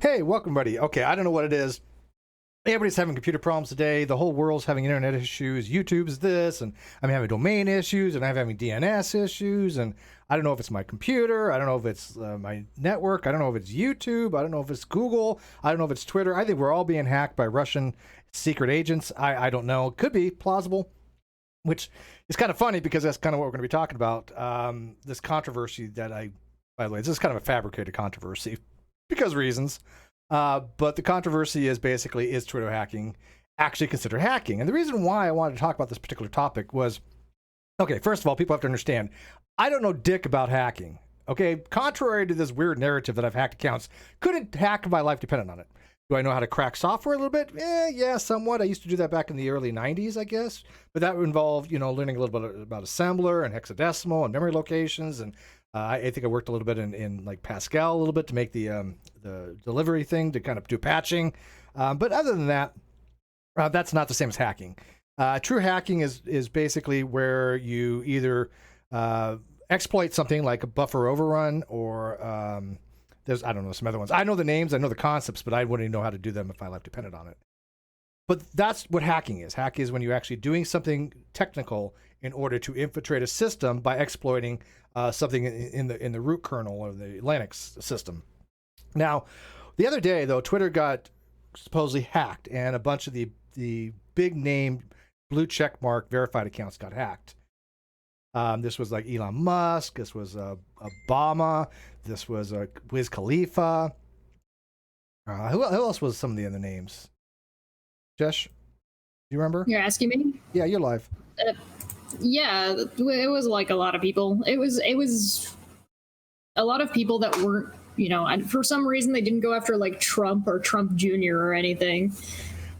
Hey, welcome, buddy. Okay, I don't know what it is. Everybody's having computer problems today. The whole world's having internet issues. YouTube's this, and I'm having domain issues, and I'm having DNS issues, and I don't know if it's my computer. I don't know if it's my network. I don't know if it's YouTube. I don't know if it's Google. I don't know if it's Twitter. I think we're all being hacked by Russian secret agents. I don't know. Could be plausible, which is kind of funny because that's kind of what we're going to be talking about. This controversy that by the way, this is kind of a fabricated controversy because reasons. But the controversy is basically, is Twitter hacking actually considered hacking? And the reason why I wanted to talk about this particular topic was, okay, first of all, people have to understand, I don't know dick about hacking. Okay, contrary to this weird narrative that I've hacked accounts, couldn't hack if my life depended on it. Do I know how to crack software a little bit? Yeah, somewhat. I used to do that back in the early 90s, I guess. But that involved, learning a little bit about assembler and hexadecimal and memory locations. And I think I worked a little bit in like Pascal a little bit to make the delivery thing to kind of do patching. But other than that, that's not the same as hacking. True hacking is basically where you either exploit something like a buffer overrun or there's, I don't know, some other ones. I know the names, I know the concepts, but I wouldn't even know how to do them if my life depended on it. But that's what hacking is. Hacking is when you're actually doing something technical in order to infiltrate a system by exploiting something in the root kernel of the Linux system. Now, the other day, though, Twitter got supposedly hacked, and a bunch of the big name blue check mark verified accounts got hacked. This was like Elon Musk. This was Obama. This was Wiz Khalifa. Who else was some of the other names? Jesh, do you remember? You're asking me? Yeah, you're live. Yeah, it was like a lot of people. It was a lot of people that weren't, and for some reason they didn't go after like Trump or Trump Jr. or anything.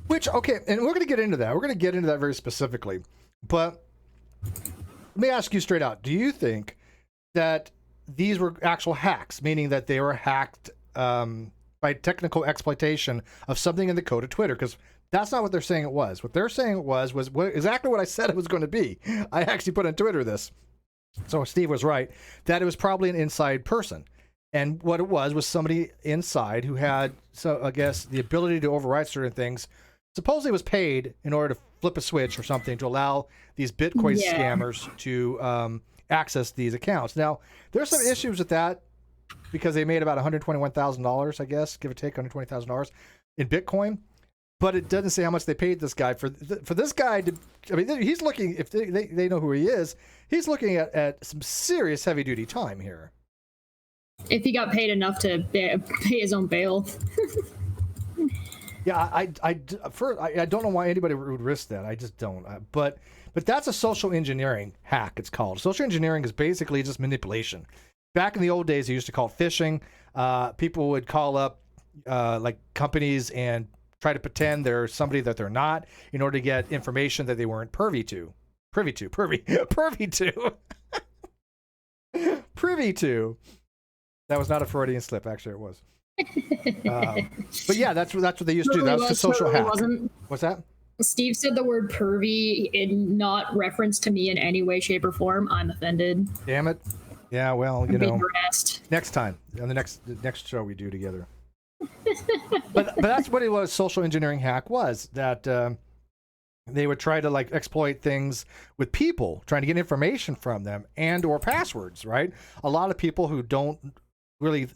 Which, okay, and we're going to get into that. We're going to get into that very specifically. But let me ask you straight out. Do you think that these were actual hacks, meaning that they were hacked by technical exploitation of something in the code of Twitter? Because that's not what they're saying it was. What they're saying it was exactly what I said it was going to be. I actually put on Twitter this. So Steve was right, that it was probably an inside person. And what it was somebody inside who had, so I guess, the ability to override certain things. Supposedly was paid in order to flip a switch or something to allow these Bitcoin scammers to access these accounts. Now, there's some issues with that because they made about $121,000, I guess, give or take $120,000 in Bitcoin. But it doesn't say how much they paid this guy for this guy to. I mean, he's looking, if they know who he is, he's looking at some serious heavy duty time here. If he got paid enough to pay his own bail. Yeah, I don't know why anybody would risk that. I just don't. But that's a social engineering hack. It's called. Social engineering is basically just manipulation. Back in the old days, they used to call it phishing. People would call up like companies and try to pretend they're somebody that they're not in order to get information that they weren't privy to. Privy to. That was not a Freudian slip. Actually, it was. But yeah, that's what they used to do. That was the social hack. What's that? Steve said the word pervy in not reference to me in any way, shape, or form. I'm offended. Damn it. Yeah, well, next time on the next show we do together. but that's what it was. Social engineering hack was that they would try to like exploit things with people, trying to get information from them and or passwords. Right? A lot of people who don't really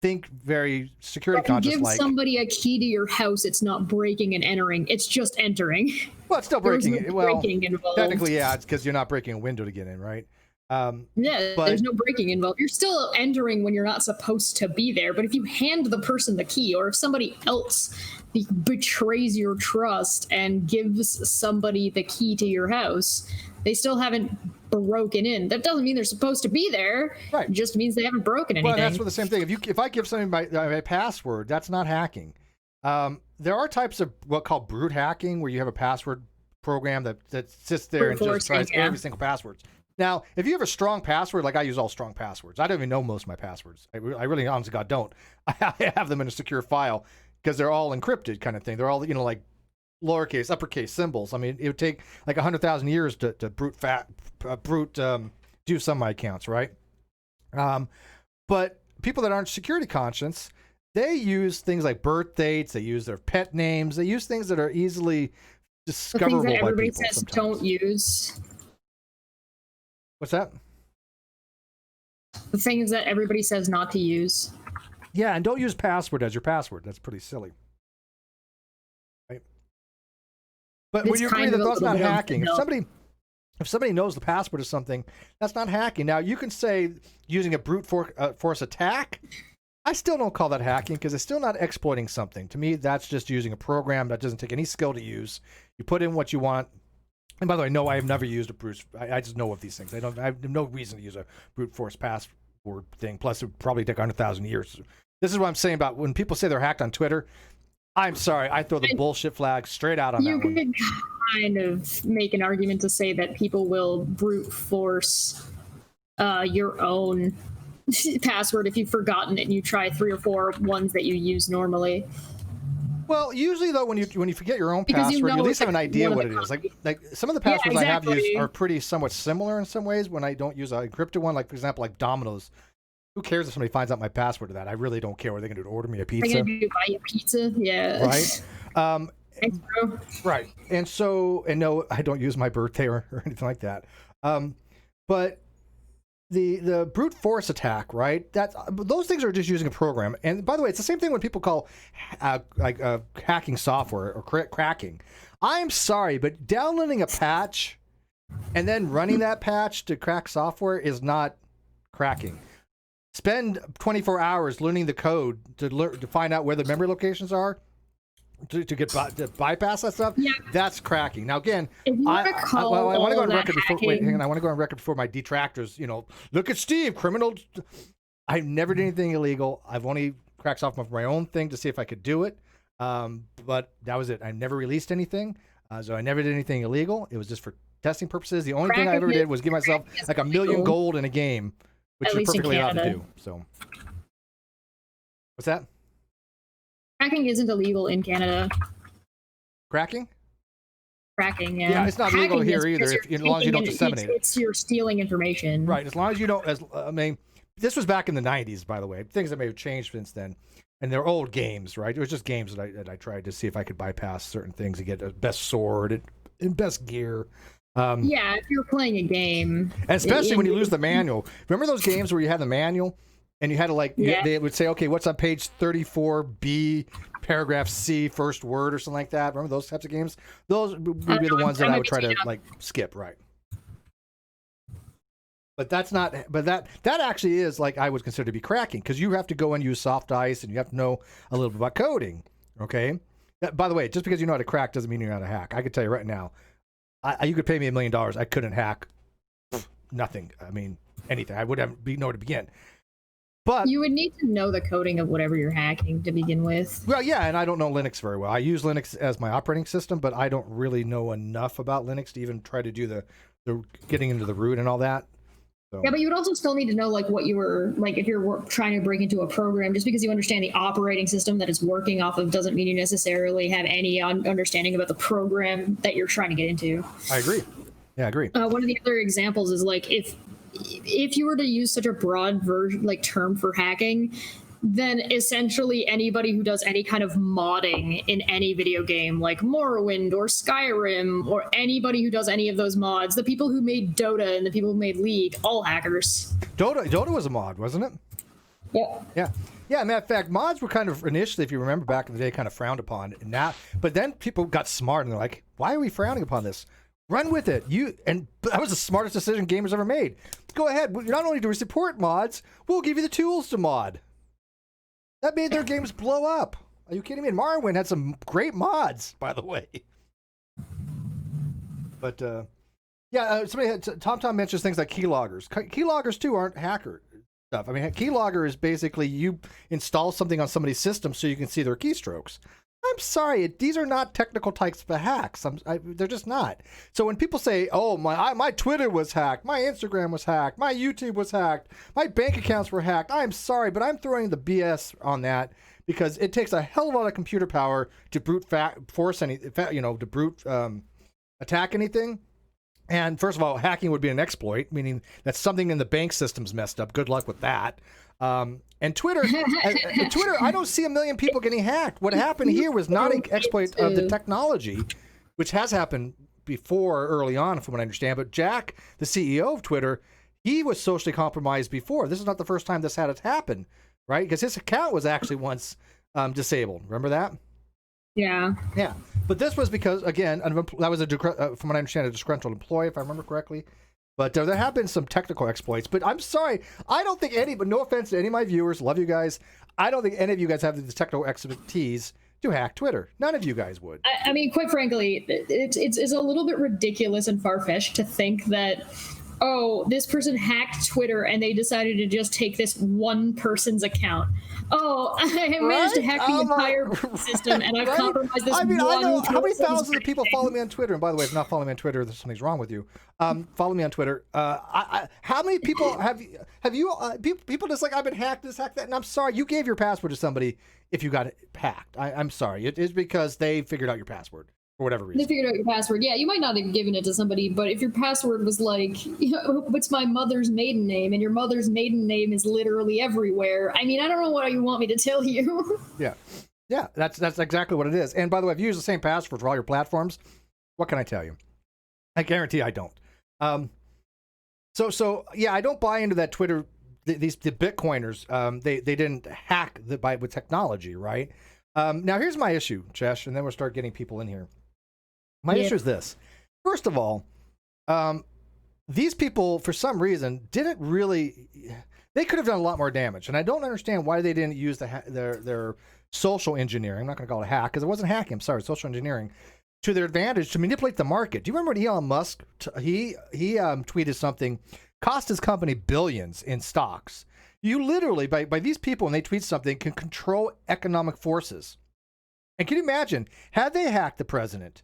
think very security conscious. Give somebody a key to your house. It's not breaking and entering. It's just entering. Well, it's still breaking. No breaking involved. Technically, yeah, it's because you're not breaking a window to get in, right? There's no breaking involved. You're still entering when you're not supposed to be there. But if you hand the person the key, or if somebody else betrays your trust and gives somebody the key to your house, they still haven't broken in. That doesn't mean they're supposed to be there. Right. It just means they haven't broken anything. Well, that's what the same thing. If I give somebody my password, that's not hacking. There are types of what called brute hacking, where you have a password program that sits there and just tries every single password. Now, if you have a strong password, like I use all strong passwords. I don't even know most of my passwords. I really, honestly, God, don't. I have them in a secure file because they're all encrypted kind of thing. They're all, like lowercase, uppercase symbols. I mean, it would take like 100,000 years to brute do some of my accounts, right? But people that aren't security conscious, they use things like birth dates. They use their pet names. They use things that are easily discoverable the things that by everybody people. Says sometimes. don't use. What's that? The things that everybody says not to use. Yeah, and don't use password as your password. That's pretty silly. Right? But would you agree that that's not hacking? If somebody knows the password of something, that's not hacking. Now, you can say using a brute force attack. I still don't call that hacking because it's still not exploiting something. To me, that's just using a program that doesn't take any skill to use. You put in what you want. And by the way, no, I have never used a brute. I just know of these things. I have no reason to use a brute force password thing. Plus, it would probably take 100,000 years. This is what I'm saying about when people say they're hacked on Twitter. I'm sorry, I throw the bullshit flag straight out on that one. You could kind of make an argument to say that people will brute force your own password if you've forgotten it and you try 3 or 4 ones that you use normally. Well, usually though, when you forget your own password, you at least have an idea what it is. Like some of the passwords I have used are pretty somewhat similar in some ways. When I don't use an encrypted one, like for example, like Domino's. Who cares if somebody finds out my password to that? I really don't care what they're gonna do to order me a pizza. They're gonna buy you a pizza, yeah. Right. Thanks, bro. Right. And no, I don't use my birthday or anything like that. But the brute force attack, right? Those things are just using a program. And by the way, it's the same thing when people call hacking software or cracking. I'm sorry, but downloading a patch and then running that patch to crack software is not cracking. Spend 24 hours learning the code to find out where the memory locations are to bypass that stuff. Yeah. That's cracking. Now again, I want to go on record before. Wait, hang on. I want to go on record before my detractors. Look at Steve, criminal. I never did anything illegal. I've only cracked off my own thing to see if I could do it. But that was it. I never released anything, so I never did anything illegal. It was just for testing purposes. The only thing I ever did was give myself like 1 million gold in a game, which you're perfectly allowed to do. So, what's that? Cracking isn't illegal in Canada. Cracking? Cracking, yeah. Yeah, it's not legal here either, as long as you don't disseminate it. It's you're stealing information. Right, as long as you don't. This was back in the 90s, by the way. Things that may have changed since then. And they're old games, right? It was just games that I tried to see if I could bypass certain things to get the best sword and best gear. Yeah, if you're playing a game. And especially when you lose the manual. Remember those games where you had the manual? And you had to they would say, okay, what's on page 34B, paragraph C, first word or something like that. Remember those types of games? Those would be the ones that I would try to skip, right? But that's not. But that actually is I would consider to be cracking because you have to go and use soft ice and you have to know a little bit about coding. Okay. By the way, just because you know how to crack doesn't mean you know how to hack. I could tell you right now, you could pay me $1 million. I couldn't hack nothing. I mean, anything. I wouldn't know where to begin. But you would need to know the coding of whatever you're hacking to begin with. Well, yeah, and I don't know Linux very well. I use Linux as my operating system, but I don't really know enough about Linux to even try to do the getting into the root and all that. So. Yeah, but you would also still need to know what you were if you're trying to break into a program. Just because you understand the operating system that it's working off of doesn't mean you necessarily have any understanding about the program that you're trying to get into. I agree. Yeah, I agree. One of the other examples is if you were to use such a broad term for hacking, then essentially anybody who does any kind of modding in any video game like Morrowind or Skyrim, or anybody who does any of those mods, the people who made Dota and the people who made League, all hackers. Dota was a mod, wasn't it? Yeah. Yeah, matter of fact, mods were kind of initially, if you remember back in the day, kind of frowned upon. But then people got smart and they're like, why are we frowning upon this? Run with it. And that was the smartest decision gamers ever made. Go ahead. Not only do we support mods, we'll give you the tools to mod. That made their games blow up. Are you kidding me? And Morrowind had some great mods, by the way. But Tom mentions things like keyloggers. Keyloggers too aren't hacker stuff. I mean, keylogger is basically you install something on somebody's system so you can see their keystrokes. I'm sorry, these are not technical types of hacks. They're just not. So when people say, "Oh, my Twitter was hacked, my Instagram was hacked, my YouTube was hacked, my bank accounts were hacked," I'm sorry, but I'm throwing the BS on that because it takes a hell of a lot of computer power to brute force to brute attack anything. And first of all, hacking would be an exploit, meaning that something in the bank system's messed up. Good luck with that. And Twitter, I don't see a million people getting hacked. What happened here was not an exploit of the technology, which has happened before early on, from what I understand. But Jack, the CEO of Twitter, he was socially compromised before. This is not the first time this had happened, right? Because his account was actually once disabled. Remember that? Yeah. Yeah. But this was because, again, that was from what I understand, a disgruntled employee, if I remember correctly. But there have been some technical exploits. But I'm sorry, I don't think but no offense to any of my viewers, love you guys, I don't think any of you guys have the technical expertise to hack Twitter. None of you guys would. I mean, quite frankly, it's a little bit ridiculous and far-fetched to think that, oh, this person hacked Twitter and they decided to just take this one person's account. Oh, I managed to hack the entire system, and I've compromised this. I mean, I know how many thousands of people follow me on Twitter. And by the way, if not following me on Twitter, there's something's wrong with you. Follow me on Twitter. How many people have you? People just like, I've been hacked, this, hacked that, and I'm sorry, you gave your password to somebody. If you got hacked, I'm sorry. It is because they figured out your password. For whatever reason. They figured out your password. Yeah, you might not have given it to somebody, but if your password was like, you know, what's my mother's maiden name, and your mother's maiden name is literally everywhere, I mean, I don't know what you want me to tell you. Yeah, that's exactly what it is. And by the way, if you use the same password for all your platforms, what can I tell you? I guarantee I don't. So yeah, I don't buy into that Twitter. The Bitcoiners, they didn't hack with technology, right? Now here's my issue, Chesh, and then we'll start getting people in here. My issue is this. First of all, these people, for some reason, didn't really... They could have done a lot more damage, and I don't understand why they didn't use their social engineering. I'm not going to call it a hack, because it wasn't hacking. I'm sorry, social engineering, to their advantage to manipulate the market. Do you remember when Elon Musk, he tweeted something, cost his company billions in stocks? You literally, by these people, when they tweet something, can control economic forces. And can you imagine, had they hacked the president,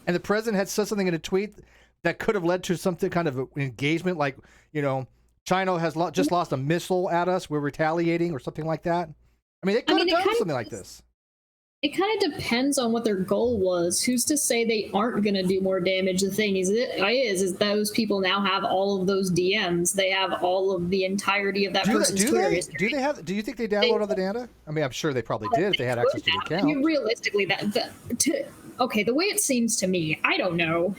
and the president had said something in a tweet that could have led to something kind of engagement, like, you know, China has just lost a missile at us, we're retaliating, or something like that. I mean, they could have done something like this. It kind of depends on what their goal was. Who's to say they aren't going to do more damage? The thing is those people now have all of those DMs. They have all of the entirety of that person's Twitter history. Do you think they download all the data? I mean, I'm sure they probably did if they had access to the account. I mean, realistically, okay, the way it seems to me, I don't know,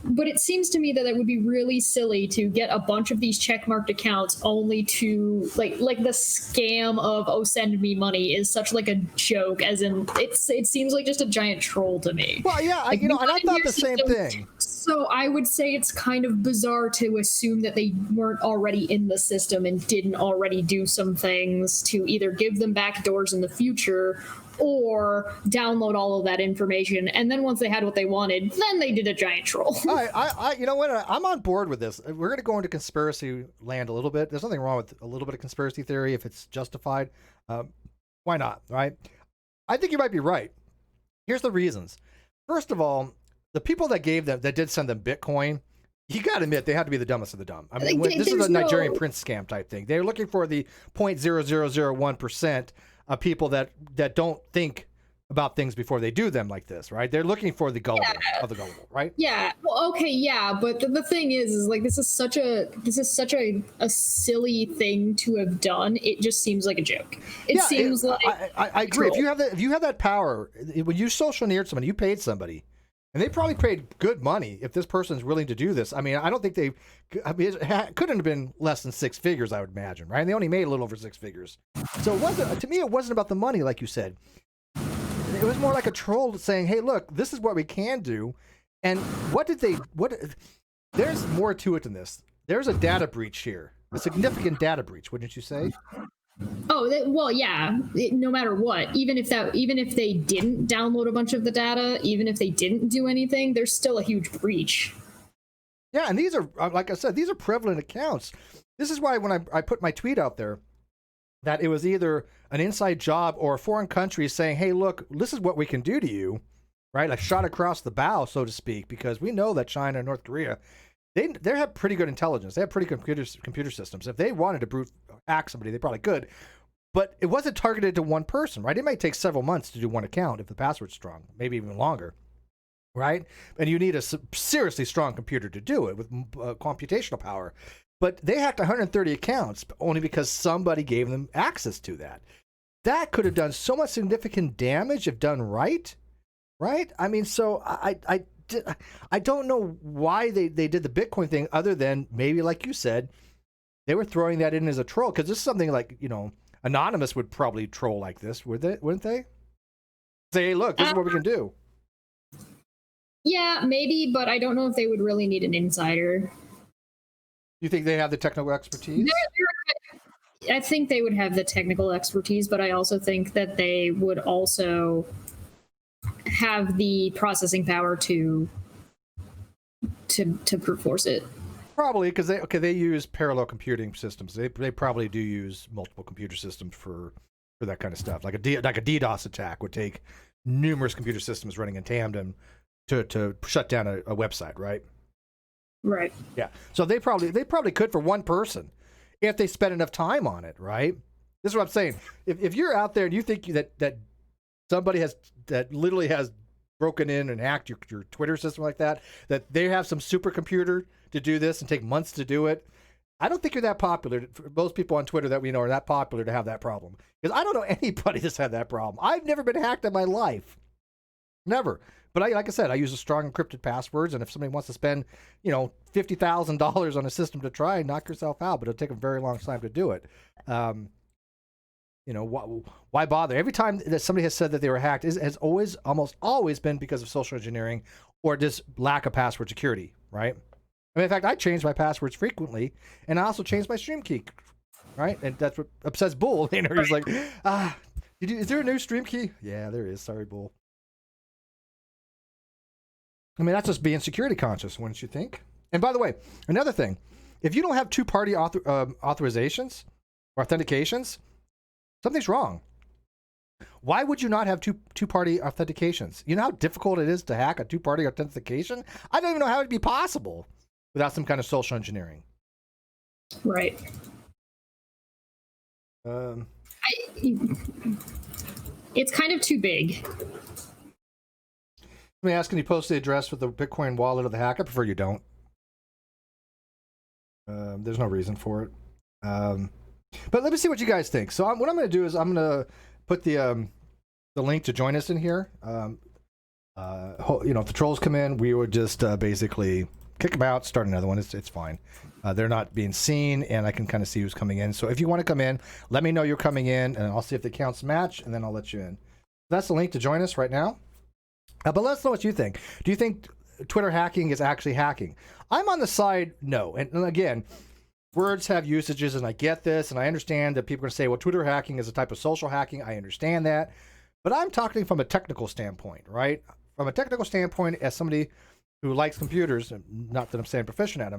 but it seems to me that it would be really silly to get a bunch of these checkmarked accounts only to like the scam of, send me money is such like a joke, as in it seems like just a giant troll to me. Well, yeah, and I thought the same thing. So I would say it's kind of bizarre to assume that they weren't already in the system and didn't already do some things to either give them back doors in the future or download all of that information, and then once they had what they wanted, then they did a giant troll. I you know what? I'm on board with this. We're going to go into conspiracy land a little bit. There's nothing wrong with a little bit of conspiracy theory if it's justified. Why not, right? I think you might be right. Here's the reasons. First of all, the people that did send them Bitcoin, you got to admit, they had to be the dumbest of the dumb. I mean, this is a Nigerian prince scam type thing. They're looking for the 0.0001% of people that don't think about things before they do them like this, right? They're looking for the gullible of the gullible, right? Yeah. Well, okay, yeah, but the thing is like this is such a silly thing to have done. It just seems like a joke. It seems like I agree. If you have that power, when you social engineered somebody, you paid somebody. And they probably paid good money if this person's willing to do this. I mean, I don't think it couldn't have been less than six figures, I would imagine, right? And they only made a little over six figures. So to me, it wasn't about the money, like you said. It was more like a troll saying, hey, look, this is what we can do. And there's more to it than this. There's a data breach here, a significant data breach, wouldn't you say? Oh, well, yeah. No matter what, even if they didn't download a bunch of the data, even if they didn't do anything, there's still a huge breach. Yeah, and these are, like I said, these are prevalent accounts. This is why when I put my tweet out there, that it was either an inside job or a foreign country saying, hey, look, this is what we can do to you, right? A shot across the bow, so to speak, because we know that China and North Korea, they have pretty good intelligence. They have pretty good computer systems. If they wanted to brute hack somebody, they probably could. But it wasn't targeted to one person, right? It might take several months to do one account if the password's strong, maybe even longer, right? And you need a seriously strong computer to do it with computational power. But they hacked 130 accounts only because somebody gave them access to that. That could have done so much significant damage if done right. Right? I mean, so I don't know why they did the Bitcoin thing other than maybe, like you said, they were throwing that in as a troll, because this is something like, Anonymous would probably troll like this, wouldn't they? Say, hey, look, this is what we can do. Yeah, maybe, but I don't know if they would really need an insider. You think they have the technical expertise? I think they would have the technical expertise, but I also think that they would also have the processing power to brute force it. Probably, because they use parallel computing systems. They probably do use multiple computer systems for that kind of stuff. Like a DDoS attack would take numerous computer systems running in tandem to shut down a website, right? Right. Yeah. So they probably could for one person if they spent enough time on it, right? This is what I'm saying. If you're out there and you think that somebody that literally has broken in and hacked your Twitter system like that they have some supercomputer to do this and take months to do it, I don't think you're that popular. Most people on Twitter that we know are that popular to have that problem. Because I don't know anybody that's had that problem. I've never been hacked in my life. Never. But like I said, I use a strong encrypted passwords, and if somebody wants to spend, $50,000 on a system to try, knock yourself out, but it'll take a very long time to do it. Why bother? Every time that somebody has said that they were hacked, has almost always been because of social engineering or just lack of password security, right? I mean, in fact, I change my passwords frequently, and I also change my stream key, right? And that's what upsets Bull. He's like, is there a new stream key? Yeah, there is. Sorry, Bull. I mean, that's just being security conscious, wouldn't you think? And by the way, another thing, if you don't have two-party authorizations or authentications, something's wrong. Why would you not have two-party authentications? You know how difficult it is to hack a two-party authentication? I don't even know how it'd be possible without some kind of social engineering. Right. It's kind of too big. Let me ask, can you post the address with the Bitcoin wallet of the hack? I prefer you don't. There's no reason for it. But let me see what you guys think. So what I'm going to do is I'm going to put the link to join us in here. If the trolls come in, we would just basically kick them out, start another one. It's fine. They're not being seen, and I can kind of see who's coming in. So if you want to come in, let me know you're coming in, and I'll see if the counts match, and then I'll let you in. That's the link to join us right now. But let us know what you think. Do you think Twitter hacking is actually hacking? I'm on the side no. And again, words have usages, and I get this, and I understand that people are going to say, well, Twitter hacking is a type of social hacking. I understand that. But I'm talking from a technical standpoint, right? From a technical standpoint, as somebody who likes computers, not that I'm saying proficient at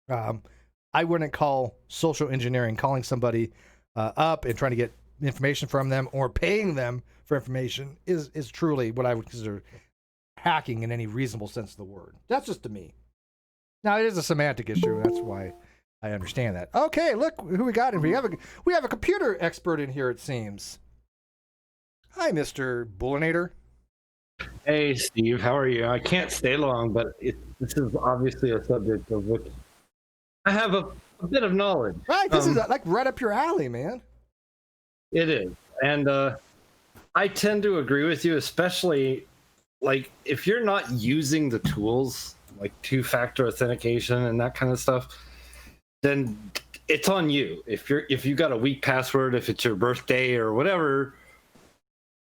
them, I wouldn't call social engineering, calling somebody up and trying to get information from them or paying them for information is truly what I would consider hacking in any reasonable sense of the word. That's just to me. Now, it is a semantic issue. That's why I understand that. Okay, look who we got in. We have a computer expert in here, it seems. Hi, Mr. Bullinator. Hey, Steve. How are you? I can't stay long, but this is obviously a subject of which I have a bit of knowledge. Right, this is like right up your alley, man. It is. And I tend to agree with you, especially like if you're not using the tools like two-factor authentication and that kind of stuff, then it's on you. If you got a weak password, if it's your birthday or whatever,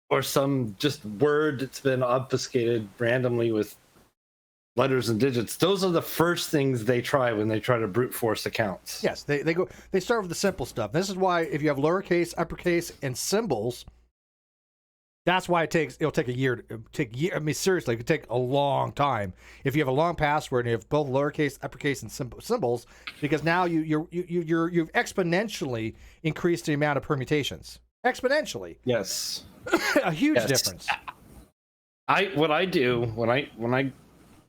or some just word that's been obfuscated randomly with letters and digits, those are the first things they try when they try to brute force accounts. Yes, they start with the simple stuff. This is why if you have lowercase, uppercase, and symbols, that's why it'll take a year. I mean, seriously, it could take a long time if you have a long password and you have both lowercase, uppercase, and symbols, because now you've exponentially increased the amount of permutations. Exponentially. Yes. A huge difference. What I do when I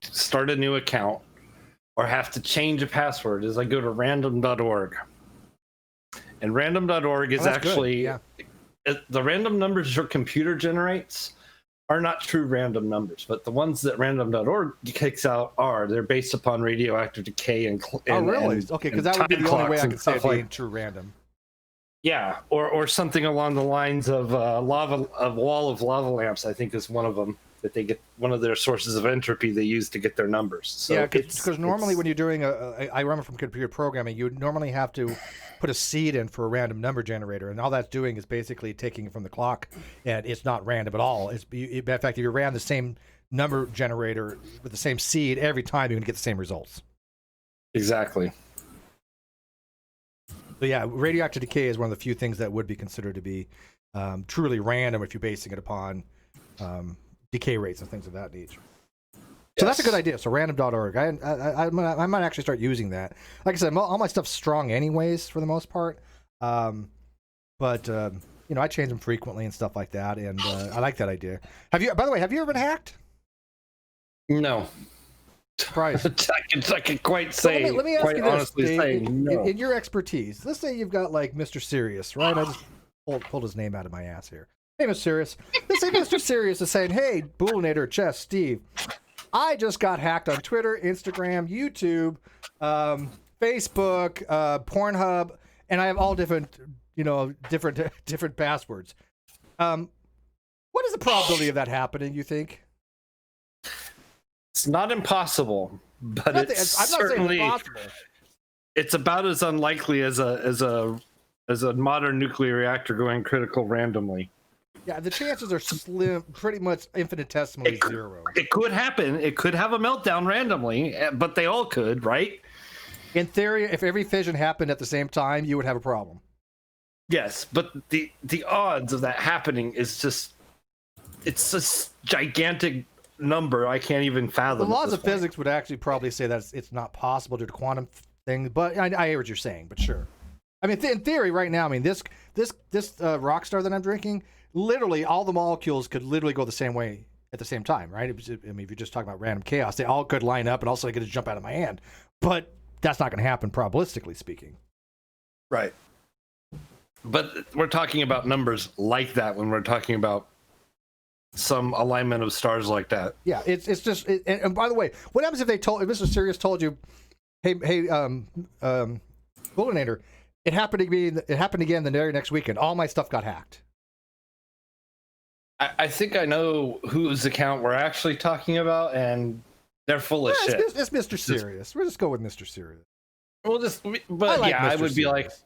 start a new account or have to change a password is I go to random.org. And random.org is actually the random numbers your computer generates are not true random numbers, but the ones that random.org kicks out they're based upon radioactive decay and really? Okay, because that would be the only way I could say it being like, true random. Yeah, or something along the lines of wall of lava lamps. I think is one of them that they get one of their sources of entropy they use to get their numbers. So yeah, because normally when you're doing I remember from computer programming, you normally have to put a seed in for a random number generator, and all that's doing is basically taking it from the clock, and it's not random at all. In fact, if you ran the same number generator with the same seed every time, you're going to get the same results. Exactly. But yeah, radioactive decay is one of the few things that would be considered to be truly random if you're basing it upon decay rates and things of that nature. So that's a good idea. So random.org. I might actually start using that. Like I said, all my stuff's strong anyways for the most part. But I change them frequently and stuff like that, and I like that idea. By the way, have you ever been hacked? No. Surprise. I can quite say. So let me ask you this, Dave, no. in your expertise, let's say you've got like Mr. Serious, right? I just pulled his name out of my ass here. Hey, Mr. Serious. Let's say Mr. Serious is saying, hey, Boolinator, Chess, Steve, I just got hacked on Twitter, Instagram, YouTube, Facebook, Pornhub, and I have all different passwords. What is the probability of that happening, you think? It's not impossible, but it's certainly impossible. It's about as unlikely as a modern nuclear reactor going critical randomly. Yeah, the chances are slim, pretty much infinitesimally zero. It could happen. It could have a meltdown randomly, but they all could, right? In theory, if every fission happened at the same time, you would have a problem. Yes, but the odds of that happening is it's a gigantic number I can't even fathom. The laws of physics would actually probably say that it's not possible due to quantum things, but I hear what you're saying, but sure. I mean, in theory, right now, I mean, this Rockstar that I'm drinking, literally all the molecules could literally go the same way at the same time, right? If you're just talking about random chaos, they all could line up and also get to jump out of my hand, but that's not going to happen probabilistically speaking. Right. But we're talking about numbers like that when we're talking about some alignment of stars like that. Yeah, it's just. And by the way, what happens if Mr. Serious told you, hey, Bullinator, it happened again the very next weekend. All my stuff got hacked. I think I know whose account we're actually talking about, and they're full of shit. It's Mr. Serious. We'll just go with Mr. Serious.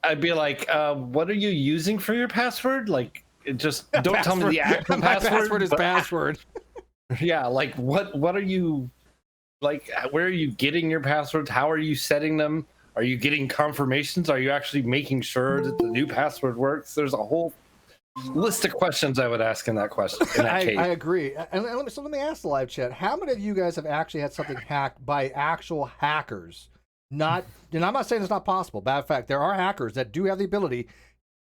I'd be like, what are you using for your password? Like, just don't tell me the actual password. My password is password. Yeah, like what are you, like, where are you getting your passwords? How are you setting them? Are you getting confirmations? Are you actually making sure that the new password works? There's a whole list of questions I would ask in that question. I agree. And let me ask the live chat: how many of you guys have actually had something hacked by actual hackers? And I'm not saying it's not possible. Bad fact, there are hackers that do have the ability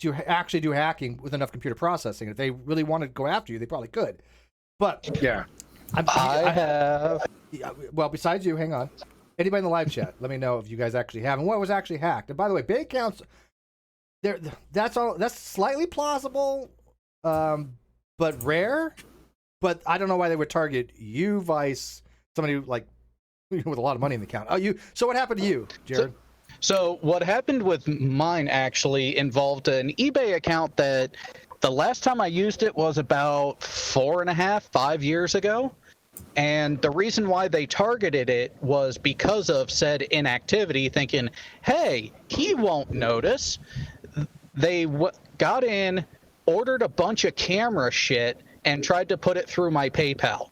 to actually do hacking with enough computer processing. If they really wanted to go after you, they probably could. But yeah, I have. Well, besides you, hang on. Anybody in the live chat, let me know if you guys actually have and what was actually hacked. And by the way, bank accounts. That's slightly plausible, but rare. But I don't know why they would target you, Vice, somebody like with a lot of money in the account. So what happened to you, Jared? So what happened with mine actually involved an eBay account that the last time I used it was about 5 years ago. And the reason why they targeted it was because of said inactivity, thinking, hey, he won't notice. They got in, ordered a bunch of camera shit, and tried to put it through my PayPal.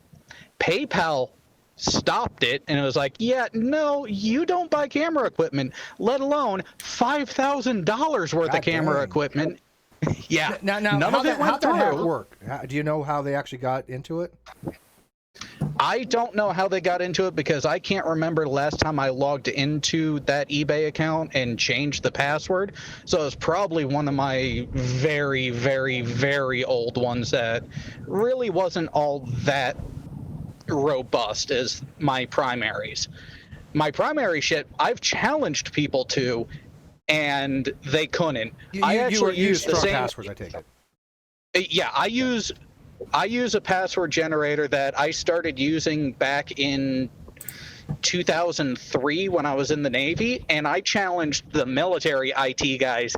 PayPal stopped it, and it was like, yeah, no, you don't buy camera equipment, let alone $5,000 worth of camera equipment. Yeah. Now, none of it went through. How that work? Do you know how they actually got into it? I don't know how they got into it because I can't remember the last time I logged into that eBay account and changed the password. So it's probably one of my very, very, very old ones that really wasn't all that robust as my primaries. My primary shit, I've challenged people to, and they couldn't. I actually use the same passwords. I take it. Yeah, I use I use a password generator that I started using back in 2003 when I was in the Navy, and I challenged the military IT guys.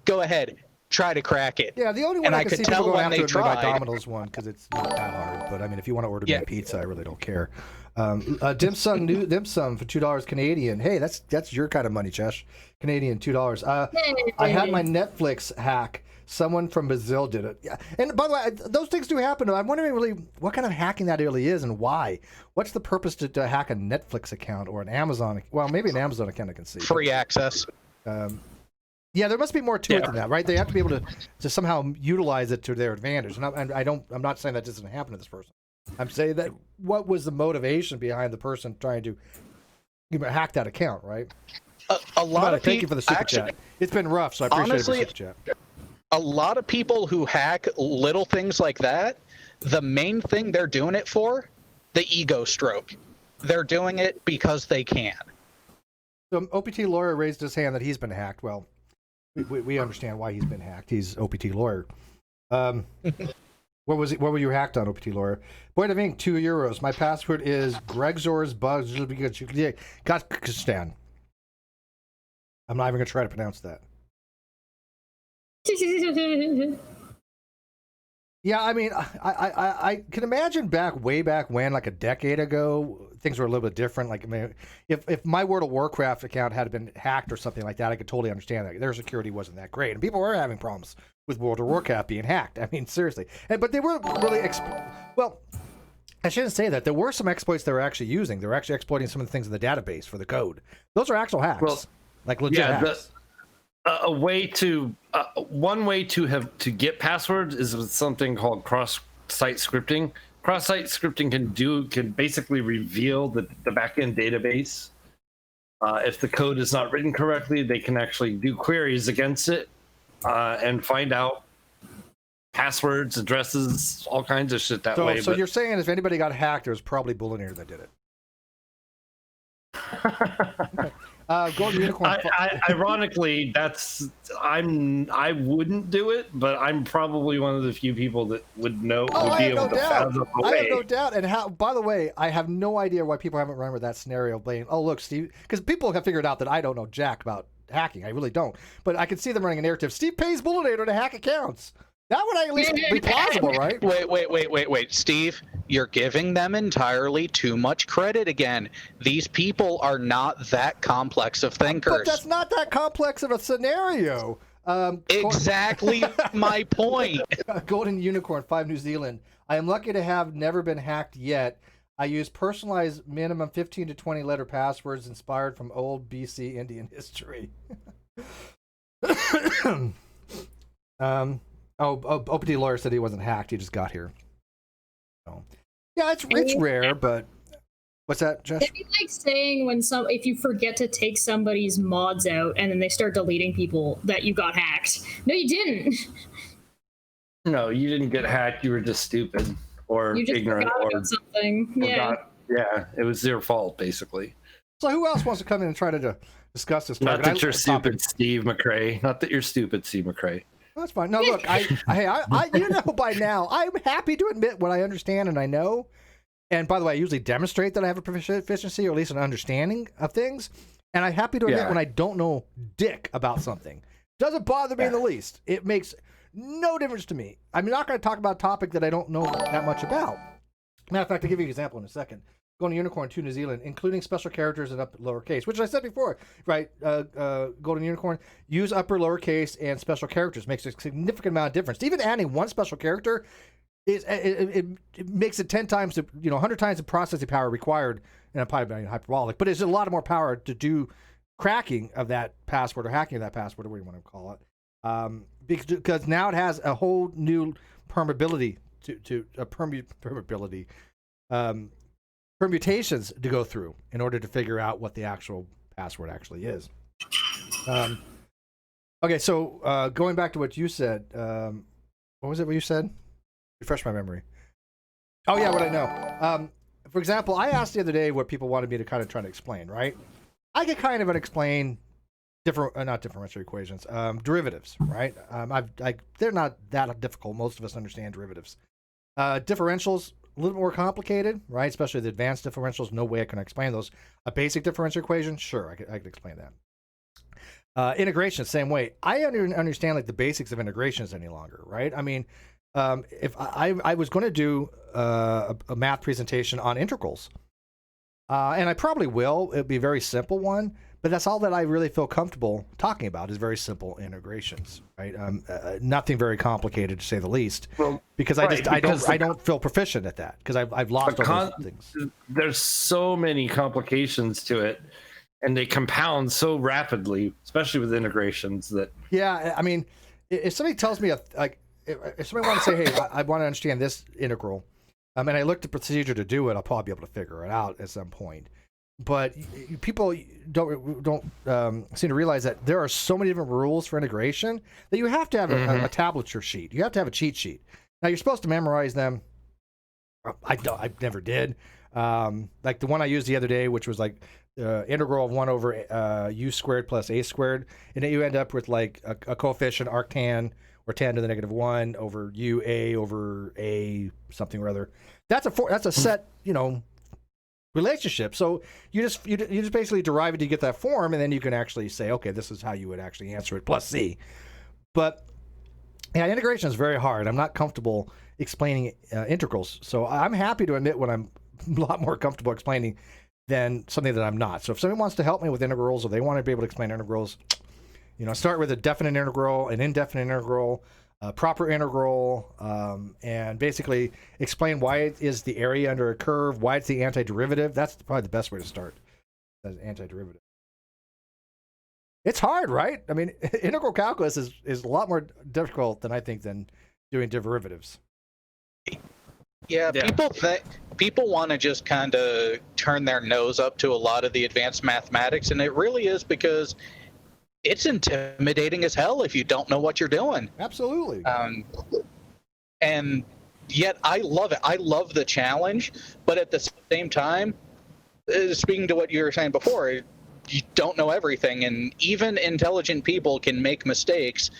Go ahead, try to crack it. Yeah, the only one And I I can could see people tell going when after they would be my tried. Domino's one because it's not that hard. But I mean, if you want to order me Yeah. a pizza, I really don't care. Dim sum for $2 Canadian. Hey, that's your kind of money, Chesh. Canadian $2. I had my Netflix hack. Someone from Brazil did it. Yeah, and by the way, those things do happen. I'm wondering really what kind of hacking that really is and why. What's the purpose to hack a Netflix account or an Amazon? Well, maybe an Amazon account I can see. Free access. Yeah, there must be more to it than that, right? They have to be able to somehow utilize it to their advantage. And I'm not saying that doesn't happen to this person. I'm saying that what was the motivation behind the person trying to hack that account, right? A lot of people. Thank you for the super chat. It's been rough, so I appreciate Honestly, the super chat. A lot of people who hack little things like that, the main thing they're doing it for, the ego stroke. They're doing it because they can. So OPT lawyer raised his hand that he's been hacked. Well, we understand why he's been hacked. He's OPT lawyer. What were you hacked on, OPT lawyer? Point of ink, €2. My password is Gregzor's Bugs. Kazakhstan. I'm not even gonna try to pronounce that. Yeah, I mean, I can imagine way back when, like a decade ago, things were a little bit different. Like, I mean, if my World of Warcraft account had been hacked or something like that, I could totally understand that. Their security wasn't that great, and people were having problems with World of Warcraft being hacked. I mean, seriously. But they weren't really, well, I shouldn't say that. There were some exploits they were actually using. They were actually exploiting some of the things in the database for the code. Those are actual hacks, Well, like legit hacks. One way to get passwords is with something called cross-site scripting. Cross-site scripting can basically reveal the backend database. If the code is not written correctly, they can actually do queries against it and find out passwords, addresses, all kinds of shit that way. So you're saying if anybody got hacked, there was probably Bullinator that did it. Golden Unicorn. Ironically, I wouldn't do it, but I'm probably one of the few people that would know. I have no doubt. And how? By the way, I have no idea why people haven't remembered that scenario. Playing, oh look, Steve, because people have figured out that I don't know jack about hacking. I really don't. But I can see them running a narrative. Steve pays Bullinator to hack accounts. That would at least be plausible, right? Wait, Steve. You're giving them entirely too much credit again. These people are not that complex of thinkers. But that's not that complex of a scenario. Exactly my point. Golden Unicorn, 5 New Zealand. I am lucky to have never been hacked yet. I use personalized minimum 15 to 20 letter passwords inspired from old BC Indian history. OPT lawyer said he wasn't hacked. He just got here. So, yeah, it's rare, but what's that, Josh? It'd be like saying if you forget to take somebody's mods out and then they start deleting people that you got hacked. No, you didn't. No, you didn't get hacked. You were just stupid or You just ignorant forgot about something. Yeah. It was their fault, basically. So who else wants to come in and try to discuss this? Not that you're stupid, Steve McRae. Not that you're stupid, Steve McRae. That's fine. No, look, I you know by now, I'm happy to admit what I understand and I know. And by the way, I usually demonstrate that I have a proficiency or at least an understanding of things. And I'm happy to admit when I don't know dick about something. Doesn't bother me in the least. It makes no difference to me. I'm not going to talk about a topic that I don't know that much about. Matter of fact, I'll give you an example in a second. Going to Unicorn 2 New Zealand, including special characters in upper lowercase, which I said before, right? Golden Unicorn, use upper lowercase and special characters makes a significant amount of difference. Even adding one special character it makes it 10 times, 100 times the processing power required in a hyperbolic, but it's a lot more power to do cracking of that password or hacking of that password, or what you want to call it, because now it has a whole new permeability permutations to go through in order to figure out what the actual password actually is. Okay, so going back to what you said, what was it what you said? Refresh my memory. Oh yeah, what I know. For example, I asked the other day what people wanted me to kind of try to explain, right? I could kind of explain not differential equations, derivatives, right? They're not that difficult. Most of us understand derivatives. Differentials, a little more complicated, right? Especially the advanced differentials. No way I can explain those. A basic differential equation, sure, I could explain that. Integration, same way. I don't understand like the basics of integrations any longer, right? I mean, if I was going to do a math presentation on integrals, and I probably will. It'll be a very simple one, but that's all that I really feel comfortable talking about is very simple integrations, right? Nothing very complicated to say the least, because I don't feel proficient at that because I've lost all those things. There's so many complications to it, and they compound so rapidly, especially with integrations. That I mean, if somebody tells me if somebody wants to say, hey, I want to understand this integral, and I looked at the procedure to do it, I'll probably be able to figure it out at some point. But people don't seem to realize that there are so many different rules for integration that you have to have a tablature sheet. You have to have a cheat sheet. Now you're supposed to memorize them. I never did. Like the one I used the other day, which was like integral of 1 over u squared plus a squared, and then you end up with like a coefficient arctan or tan to the negative 1 over u a over a something or other. That's a set, relationship. So you just basically derive it to get that form, and then you can actually say, okay, this is how you would actually answer it plus c. But integration is very hard. I'm not comfortable explaining integrals, so I'm happy to admit when I'm a lot more comfortable explaining than something that I'm not. So if somebody wants to help me with integrals, or they want to be able to explain integrals, start with a definite integral, an indefinite integral, proper integral, and basically explain why it is the area under a curve, why it's the antiderivative. That's probably the best way to start as antiderivative. It's hard, right? I mean, integral calculus is a lot more difficult than I think than doing derivatives. Yeah, people want to just kind of turn their nose up to a lot of the advanced mathematics, and it really is because it's intimidating as hell if you don't know what you're doing. Absolutely. And yet I love it. I love the challenge, but at the same time, speaking to what you were saying before, you don't know everything, and even intelligent people can make mistakes.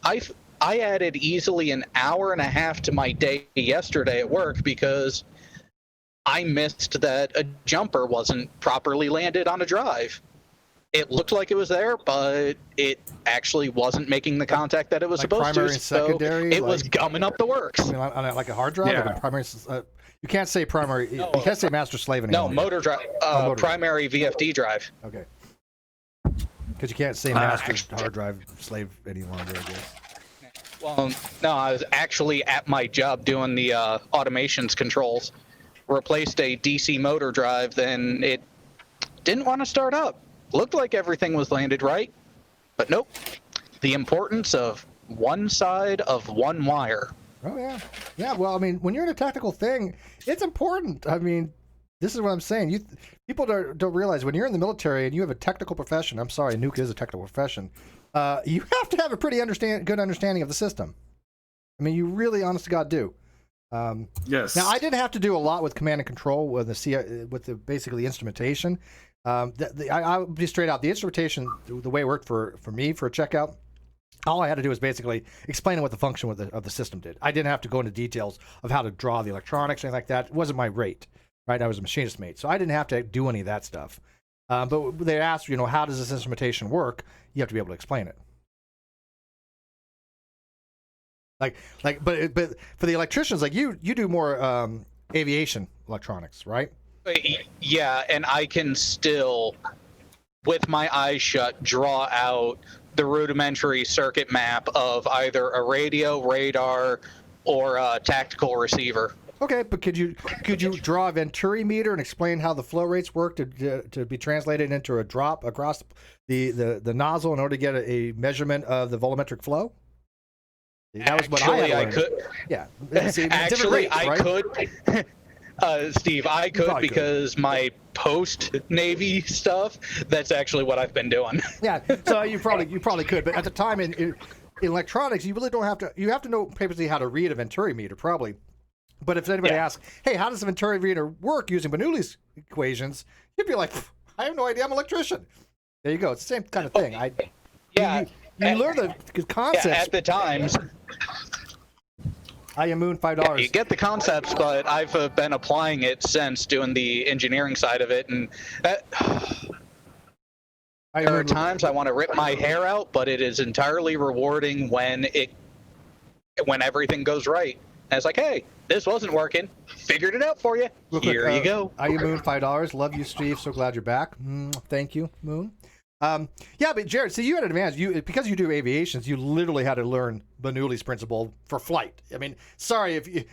I added easily an hour and a half to my day yesterday at work because I missed that a jumper wasn't properly landed on a drive. It looked like it was there, but it actually wasn't making the contact that it was supposed primary to. And secondary, so it was gumming up the works. I mean, on like a hard drive, like a primary. You can't say primary. No, you can't say master slave anymore. No, motor drive. Primary VFD drive. Okay. Because you can't say master hard drive slave any longer, I guess. Well, no, I was actually at my job doing the automations controls. Replaced a DC motor drive, then it didn't want to start up. Looked like everything was landed right, but nope. The importance of one side of one wire. Oh, yeah. Yeah, well, I mean, when you're in a technical thing, it's important. I mean, this is what I'm saying. People don't realize when you're in the military and you have a technical profession, I'm sorry, nuke is a technical profession, you have to have a pretty good understanding of the system. I mean, you really, honest to God, do. Yes. Now, I didn't have to do a lot with command and control with the basically instrumentation. I'll be straight out. The instrumentation, the way it worked for me for a checkout, all I had to do was basically explain what the function of the system did. I didn't have to go into details of how to draw the electronics or anything like that. It wasn't my rate, right? I was a machinist mate, so I didn't have to do any of that stuff. But they asked, how does this instrumentation work? You have to be able to explain it. But for the electricians, like you do more aviation electronics, right? Yeah, and I can still, with my eyes shut, draw out the rudimentary circuit map of either a radio, radar, or a tactical receiver. Okay, but could you draw a Venturi meter and explain how the flow rates work to be translated into a drop across the nozzle in order to get a measurement of the volumetric flow? That was what I could. Yeah. Actually, I could. Steve, I could because my post-Navy stuff, that's actually what I've been doing. Yeah, so you probably could, but at the time in electronics, you really don't have to. You have to know basically how to read a Venturi meter, probably. But if anybody asks, hey, how does the Venturi meter work using Bernoulli's equations, you'd be like, I have no idea, I'm an electrician. There you go, it's the same kind of thing. You learn the concepts. Yeah, at the times. I am Moon, $5. Yeah, you get the concepts, but I've been applying it since doing the engineering side of it, and that, there are times I want to rip my hair out, but it is entirely rewarding when everything goes right. And it's like, hey, this wasn't working. Figured it out for you. Here you go. I am Moon, $5. Love you, Steve. So glad you're back. Thank you, Moon. Yeah, but Jared, so you had an advantage. Because you do aviations, you literally had to learn Bernoulli's principle for flight. I mean, sorry, if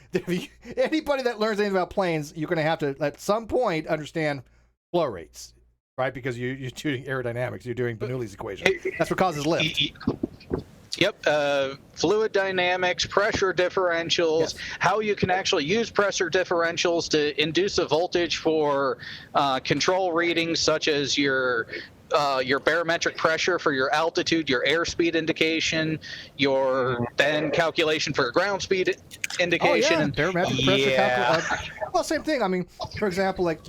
anybody that learns anything about planes, you're going to have to at some point understand flow rates, right? Because you're doing aerodynamics, you're doing Bernoulli's equation. That's what causes lift. Yep, fluid dynamics, pressure differentials, yes. How you can actually use pressure differentials to induce a voltage for control readings, such as your barometric pressure for your altitude, your airspeed indication, your then calculation for your ground speed indication. Oh, yeah. Barometric pressure calculation. Well, same thing. I mean, for example, like,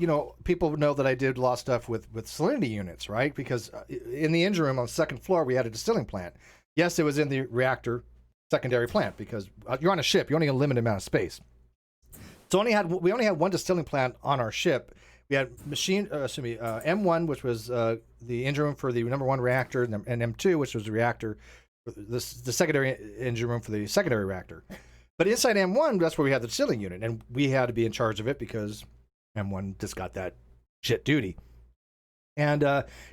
people know that I did a lot of stuff with salinity units, right? Because in the engine room on the second floor, we had a distilling plant. Yes, it was in the reactor secondary plant because you're on a ship. You only have a limited amount of space. So we only had one distilling plant on our ship. We had M1, which was the engine room for the number one reactor, and M2, which was the reactor, the secondary engine room for the secondary reactor. But inside M1, that's where we had the distilling unit, and we had to be in charge of it because M1 just got that shit duty. And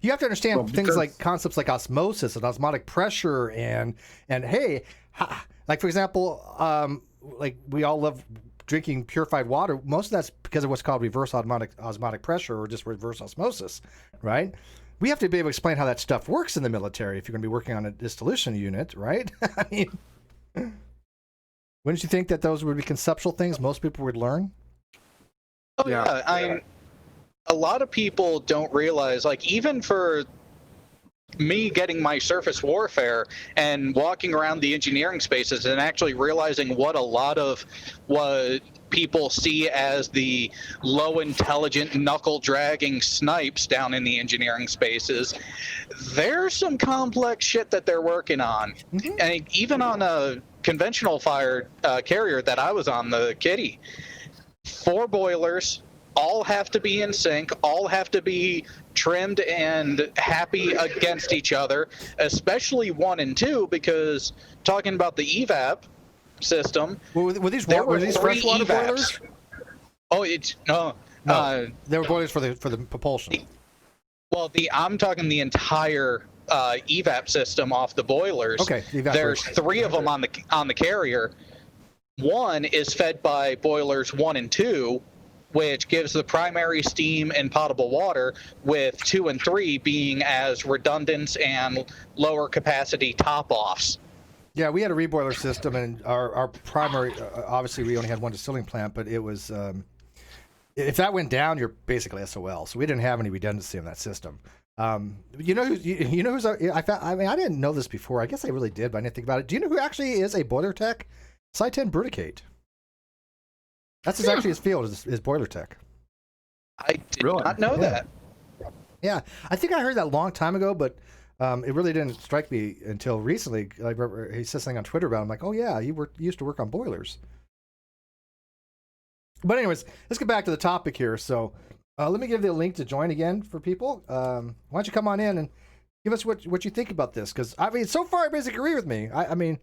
you have to understand things like concepts like osmosis and osmotic pressure, and hey, like for example, like we all love drinking purified water. Most of that's because of what's called reverse osmotic pressure or just reverse osmosis, right? We have to be able to explain how that stuff works in the military if you're going to be working on a distillation unit, right? I mean, wouldn't you think that those would be conceptual things most people would learn? Oh yeah, a lot of people don't realize, like, even for me getting my surface warfare and walking around the engineering spaces and actually realizing what a lot of what people see as the low intelligent knuckle dragging snipes down in the engineering spaces, there's some complex shit that they're working on. Mm-hmm. And even on a conventional fired carrier that I was on, the Kitty, 4 boilers, all have to be in sync, all have to be trimmed and happy against each other, especially 1 and 2, because talking about the evap system, were these freshwater boilers? Oh, it's no. They were boilers for the propulsion. Well, I'm talking the entire evap system off the boilers. Okay, there's 3 of them on the carrier. 1 is fed by boilers 1 and 2, which gives the primary steam and potable water, with 2 and 3 being as redundant and lower capacity top-offs. Yeah, we had a reboiler system, and our primary, obviously we only had one distilling plant, but it was, if that went down, you're basically SOL. So we didn't have any redundancy in that system. You know who's I didn't know this before. I guess I really did, but I didn't think about it. Do you know who actually is a boiler tech? Saitan Brudicate. That's actually his field, is boiler tech. I did not know that. Yeah, I think I heard that a long time ago, but it really didn't strike me until recently. Like, he said something on Twitter about it. I'm like, oh yeah, you used to work on boilers. But anyways, let's get back to the topic here. So let me give you a link to join again for people. Why don't you come on in and give us what you think about this? Because I mean, so far, you basically agree with me. I mean,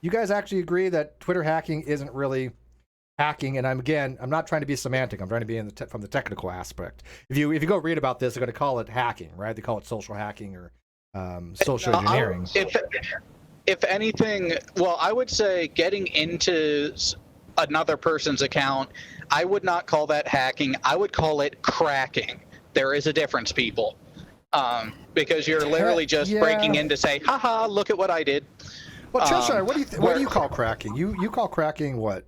you guys actually agree that Twitter hacking isn't really hacking, and I'm not trying to be semantic. I'm trying to be from the technical aspect. If you go read about this, they're going to call it hacking, right? They call it social hacking or social engineering. If anything, well, I would say getting into another person's account, I would not call that hacking. I would call it cracking. There is a difference, people, because you're literally just breaking in to say, "Haha, look at what I did." Well, Cheshire, what do you call cracking? You call cracking what?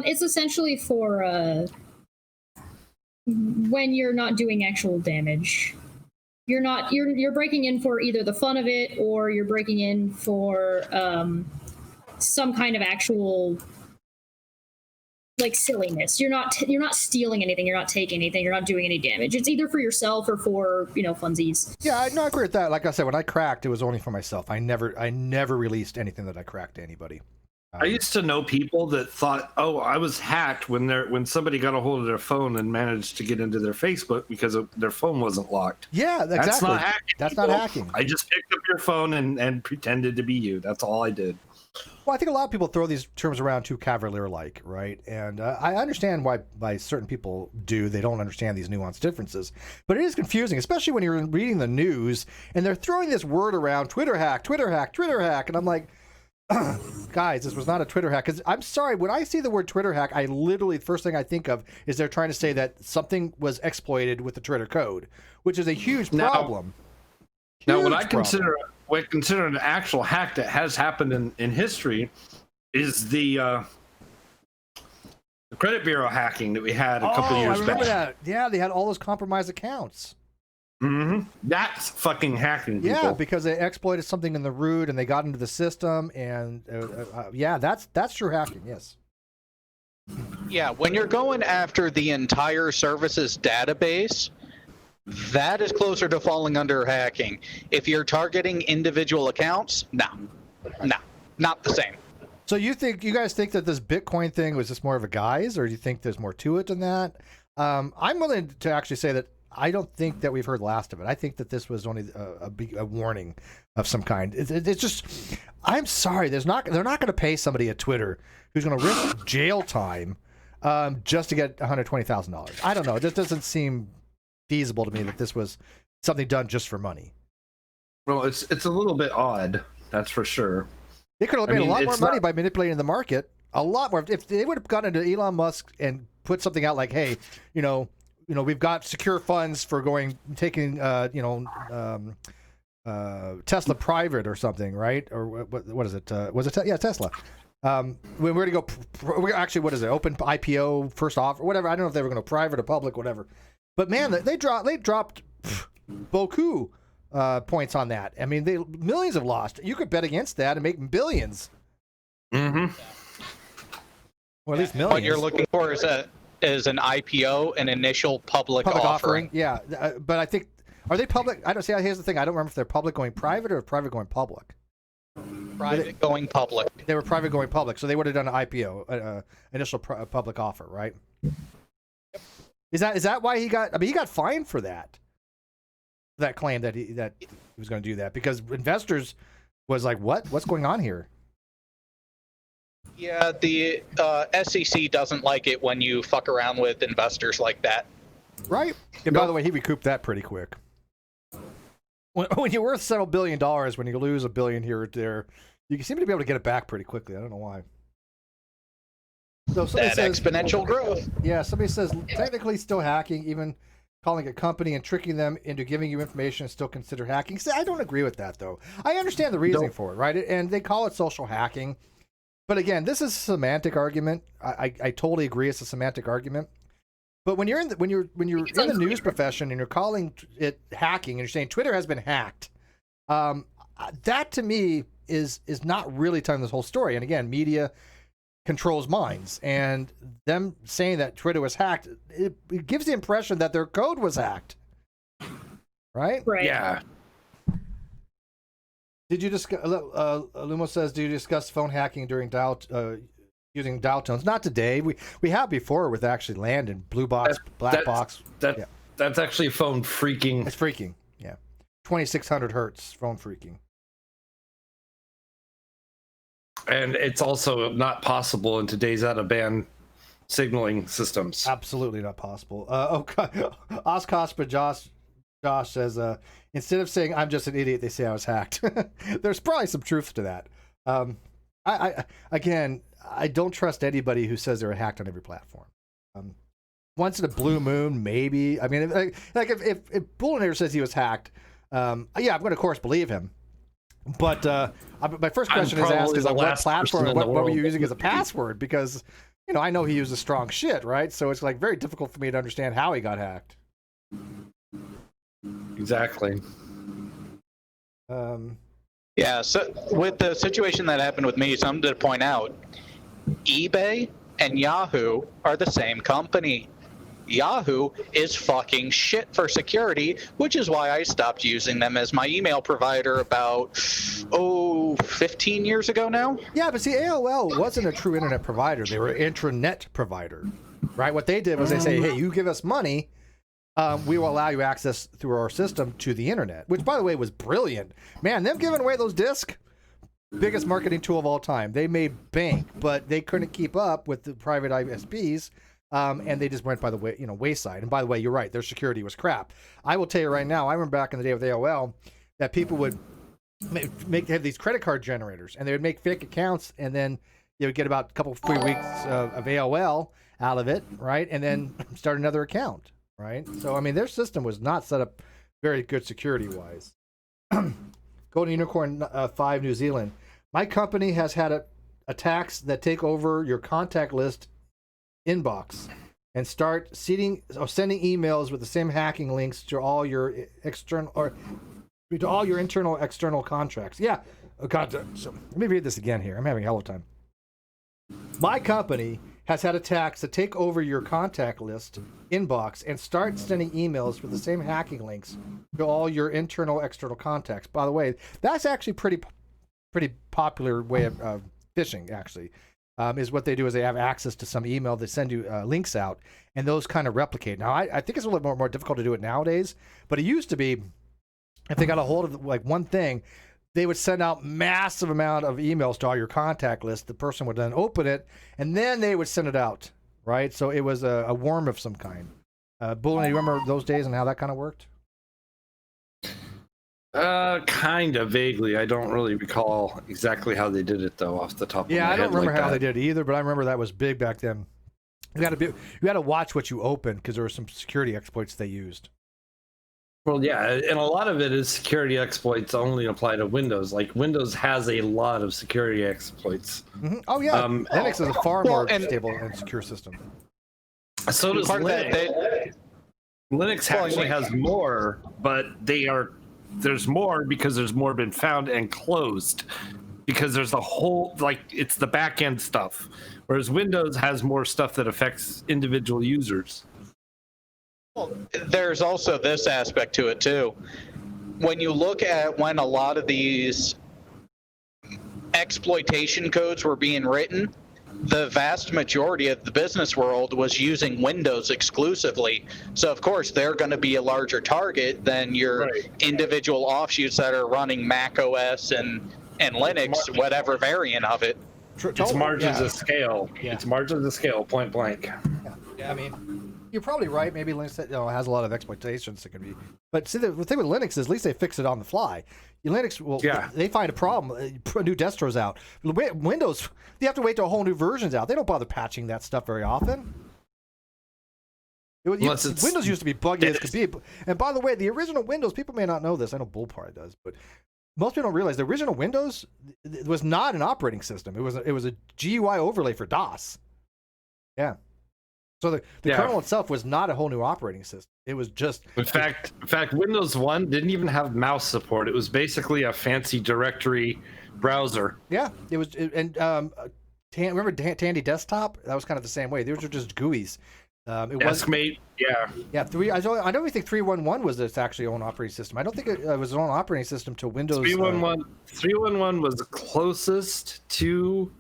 It's essentially for when you're not doing actual damage. You're breaking in for either the fun of it, or you're breaking in for some kind of actual like silliness. You're not stealing anything. You're not taking anything. You're not doing any damage. It's either for yourself or for funsies. Yeah, I agree with that. Like I said, when I cracked, it was only for myself. I never released anything that I cracked to anybody. I used to know people that thought, "Oh, I was hacked," when somebody got a hold of their phone and managed to get into their Facebook because their phone wasn't locked. Yeah, exactly. That's not hacking. That's not hacking. I just picked up your phone and pretended to be you. That's all I did. Well, I think a lot of people throw these terms around too cavalier-like, right? And I understand why certain people do. They don't understand these nuanced differences. But it is confusing, especially when you're reading the news and they're throwing this word around, Twitter hack, Twitter hack, Twitter hack. And I'm like, guys, this was not a Twitter hack. Because I'm sorry, when I see the word Twitter hack, I literally, the first thing I think of is they're trying to say that something was exploited with the Twitter code, which is a huge problem. Now, what I consider an actual hack that has happened in history is the credit bureau hacking that we had a couple years back. I remember that. Yeah, they had all those compromised accounts. Mm-hmm. That's fucking hacking, people. Yeah, because they exploited something in the root and they got into the system, and yeah, that's true hacking. Yes. Yeah, when you're going after the entire service's database, that is closer to falling under hacking. If you're targeting individual accounts, no, not the same. So you guys think that this Bitcoin thing was just more of a guise, or do you think there's more to it than that? I'm willing to actually say that I don't think that we've heard the last of it. I think that this was only a warning of some kind. It's just, I'm sorry, they're not going to pay somebody at Twitter who's going to risk jail time just to get $120,000. I don't know. It just doesn't seem feasible to me that this was something done just for money. Well, it's a little bit odd, that's for sure. They could have made a lot more money by manipulating the market. A lot more. If they would have gotten into Elon Musk and put something out like, hey, we've got secure funds for taking Tesla private or something, right? Or what is it? Was it Tesla? We're going to go. Actually, what is it? Open IPO, first offer, whatever. I don't know if they were going to private or public, whatever. But man, they dropped beaucoup points on that. I mean, millions have lost. You could bet against that and make billions. Mm-hmm. Or at least millions. What you're looking for is an IPO, an initial public offering. Yeah, but I think, are they public? I don't see. Here's the thing. I don't remember if they're public going private or private going public. Private going public. They were private going public, so they would have done an IPO, initial public offer, right? Is that why he got? I mean, he got fined for that. That claim that he was going to do that because investors was like, what's going on here? Yeah, the SEC doesn't like it when you fuck around with investors like that. Right. And by the way, he recouped that pretty quick. When you're worth several $1 billion, when you lose $1 billion here or there, you seem to be able to get it back pretty quickly. I don't know why. So that says, exponential growth. Yeah, somebody says technically still hacking, even calling a company and tricking them into giving you information is still considered hacking. See, I don't agree with that, though. I understand the reasoning for it, right? And they call it social hacking. But again, this is a semantic argument. I totally agree it's a semantic argument. But when you're in the news profession and you're calling it hacking and you're saying Twitter has been hacked, that to me is not really telling this whole story. And again, media controls minds, and them saying that Twitter was hacked, it gives the impression that their code was hacked. Right? Yeah. Did you discuss? Lumo says, "Do you discuss phone hacking during using dial tones?" Not today. We have before with actually Landon, blue box, black box. That's actually phone freaking. It's freaking. Yeah, 2600 hertz phone freaking. And it's also not possible in today's out-of-band signaling systems. Absolutely not possible. Oscospa Josh says, instead of saying I'm just an idiot, they say I was hacked. There's probably some truth to that. I don't trust anybody who says they're hacked on every platform. Once in a blue moon, maybe. I mean, like if Bullinator says he was hacked, yeah, I'm going to, of course, believe him. But my first question is asked is on what platform, what were you using as a password? Because, I know he uses strong shit, right? So it's like very difficult for me to understand how he got hacked. Exactly. Yeah, so with the situation that happened with me, something to point out, eBay and Yahoo are the same company. Yahoo is fucking shit for security, which is why I stopped using them as my email provider about, 15 years ago now. Yeah, but see, AOL wasn't a true internet provider. They were an intranet provider, right? What they did was they say, hey, you give us money, we will allow you access through our system to the internet, which, by the way, was brilliant. Man, them giving away those discs, biggest marketing tool of all time. They made bank, but they couldn't keep up with the private ISPs. And they just went by the way, wayside. And by the way, you're right. Their security was crap. I will tell you right now. I remember back in the day with AOL that people would have these credit card generators, and they would make fake accounts, and then they would get about a couple free weeks of AOL out of it, right? And then start another account, right? So I mean, their system was not set up very good security wise. Golden Unicorn 5 New Zealand. My company has had attacks that take over your contact list inbox and start sending emails with the same hacking links to all your external or to all your internal external contracts. Yeah. Oh God. So let me read this again here. I'm having a hell of a time. My company has had attacks that take over your contact list inbox and start sending emails with the same hacking links to all your internal external contacts. By the way, that's actually pretty popular way of phishing, actually. Is what they do is they have access to some email, they send you links out, and those kind of replicate. Now, I think it's a little more difficult to do it nowadays, but it used to be, if they got a hold of like one thing, they would send out massive amount of emails to all your contact list. The person would then open it, and then they would send it out, right? So it was a worm of some kind. Bullen, do you remember those days and how that kind of worked? Kind of vaguely. I don't really recall exactly how they did it though, off the top of my head. Yeah, I don't remember like how that. they did it either, but I remember that was big back then. You got to watch what you open because there were some security exploits they used. Well, yeah, and a lot of it is security exploits only apply to Windows. Like Windows has a lot of security exploits. Mm-hmm. Oh yeah, Linux is a far more stable and secure system. So does Linux. Linux actually has more, but there's more because there's more been found and closed, because there's a whole, like, it's the back end stuff, whereas Windows has more stuff that affects individual users. Well, there's also this aspect to it too. When you look at when a lot of these exploitation codes were being written, the vast majority of the business world was using Windows exclusively. So of course they're going to be a larger target than your individual offshoots that are running Mac OS and Linux, whatever variant of it. It's margins of scale. Yeah. It's margins of scale, point blank. Yeah. I mean, you're probably right. Maybe Linux has a lot of exploitations that can be. But see, the thing with Linux is at least they fix it on the fly. Linux will, they find a problem, put new distros out. Windows, you have to wait till a whole new version's out. They don't bother patching that stuff very often. Windows used to be buggy as could be. And by the way, the original Windows, people may not know this. I know Bull probably does, but most people don't realize the original Windows was not an operating system. It was a GUI overlay for DOS. Yeah. So the kernel itself was not a whole new operating system. It was just... In fact, Windows 1 didn't even have mouse support. It was basically a fancy directory browser. Yeah, it was... remember Tandy Desktop? That was kind of the same way. Those were just GUIs. Deskmate, yeah. Yeah, I don't even think 3.11 was its actually own operating system. I don't think it was its own operating system to Windows... 3.11 was the closest to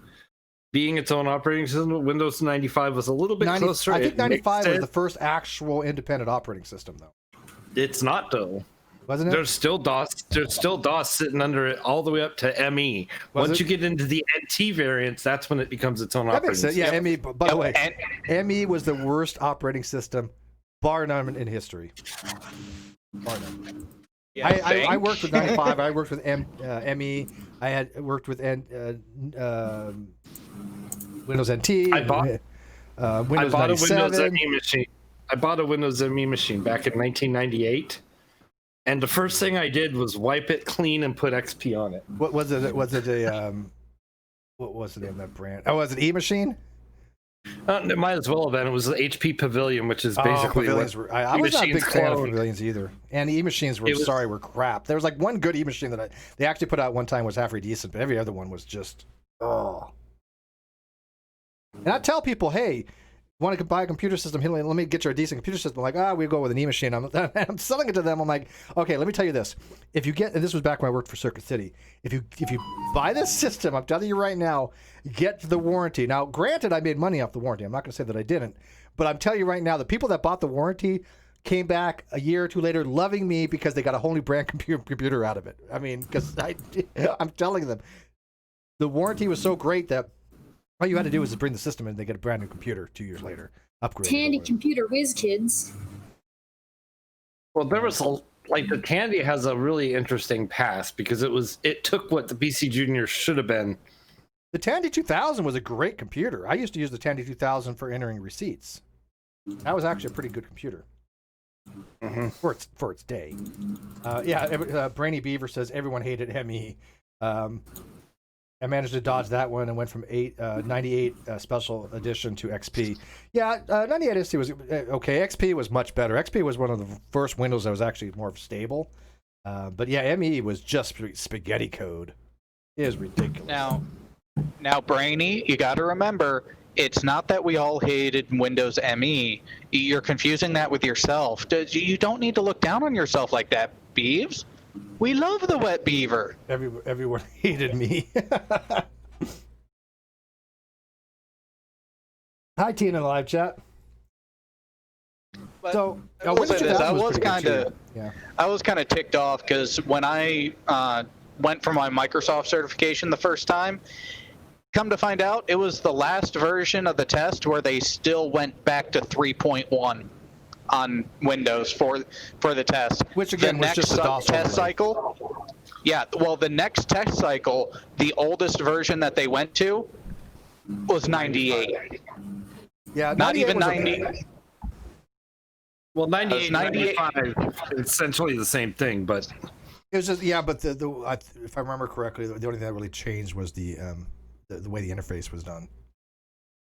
being its own operating system. Windows 95 was a little bit closer. I think 95 was the first actual independent operating system, though. It's not, though. Wasn't it? There's still DOS sitting under it all the way up to ME. Once you get into the NT variants, that's when it becomes its own operating system. Yeah, ME. By the way, ME was the worst operating system, bar none, in history. Bar none. Yeah, I worked with 95. I worked with ME. I had worked with Windows NT. I bought Windows a 97. Windows ME machine. I bought a Windows ME machine back in 1998. And the first thing I did was wipe it clean and put XP on it. What was it? Was it a what was the name of that brand? Oh, was it E-Machine? It might as well have been. It was the HP Pavilion, which is basically I was not a big fan of Pavilions either. And the E-Machines were crap. There was like one good E-Machine that they actually put out one time was halfway decent, but every other one was just And I tell people, hey, want to buy a computer system? Hey, let me get you a decent computer system. Like, we go with an e-machine. I'm selling it to them. I'm like, okay, let me tell you this. If you get, and this was back when I worked for Circuit City, if you buy this system, I'm telling you right now, get the warranty. Now, granted, I made money off the warranty. I'm not going to say that I didn't, but I'm telling you right now, the people that bought the warranty came back a year or two later loving me because they got a wholly brand computer out of it. I mean, because I'm telling them, the warranty was so great that all you had to do was to bring the system in and they get a brand new computer 2 years later. Upgrade. Tandy computer whiz kids. Well, there was the Tandy has a really interesting past because it took what the PC Junior should have been. The Tandy 2000 was a great computer. I used to use the Tandy 2000 for entering receipts. That was actually a pretty good computer. Mm-hmm. For its day. Brainy Beaver says everyone hated ME. I managed to dodge that one and went from 98 special edition to XP. Yeah, 98 ST was okay. XP was much better. XP was one of the first Windows that was actually more stable. But yeah, ME was just spaghetti code. It is ridiculous. Now, Brainy, you got to remember, it's not that we all hated Windows ME. You're confusing that with yourself. You don't need to look down on yourself like that, Beeves. We love the wet beaver. Everyone hated me. Hi, Tina, in the live chat. But So I will say this, I was pretty good kind of ticked off because when I went for my Microsoft certification the first time, come to find out, it was the last version of the test where they still went back to 3.1 on Windows for the test. Which again was just a DOS test cycle. Yeah, well, the next test cycle, the oldest version that they went to was 98. Yeah, Not even 90. Well, 98 and 95 essentially the same thing, but it was just but if I remember correctly, the only thing that really changed was the way the interface was done.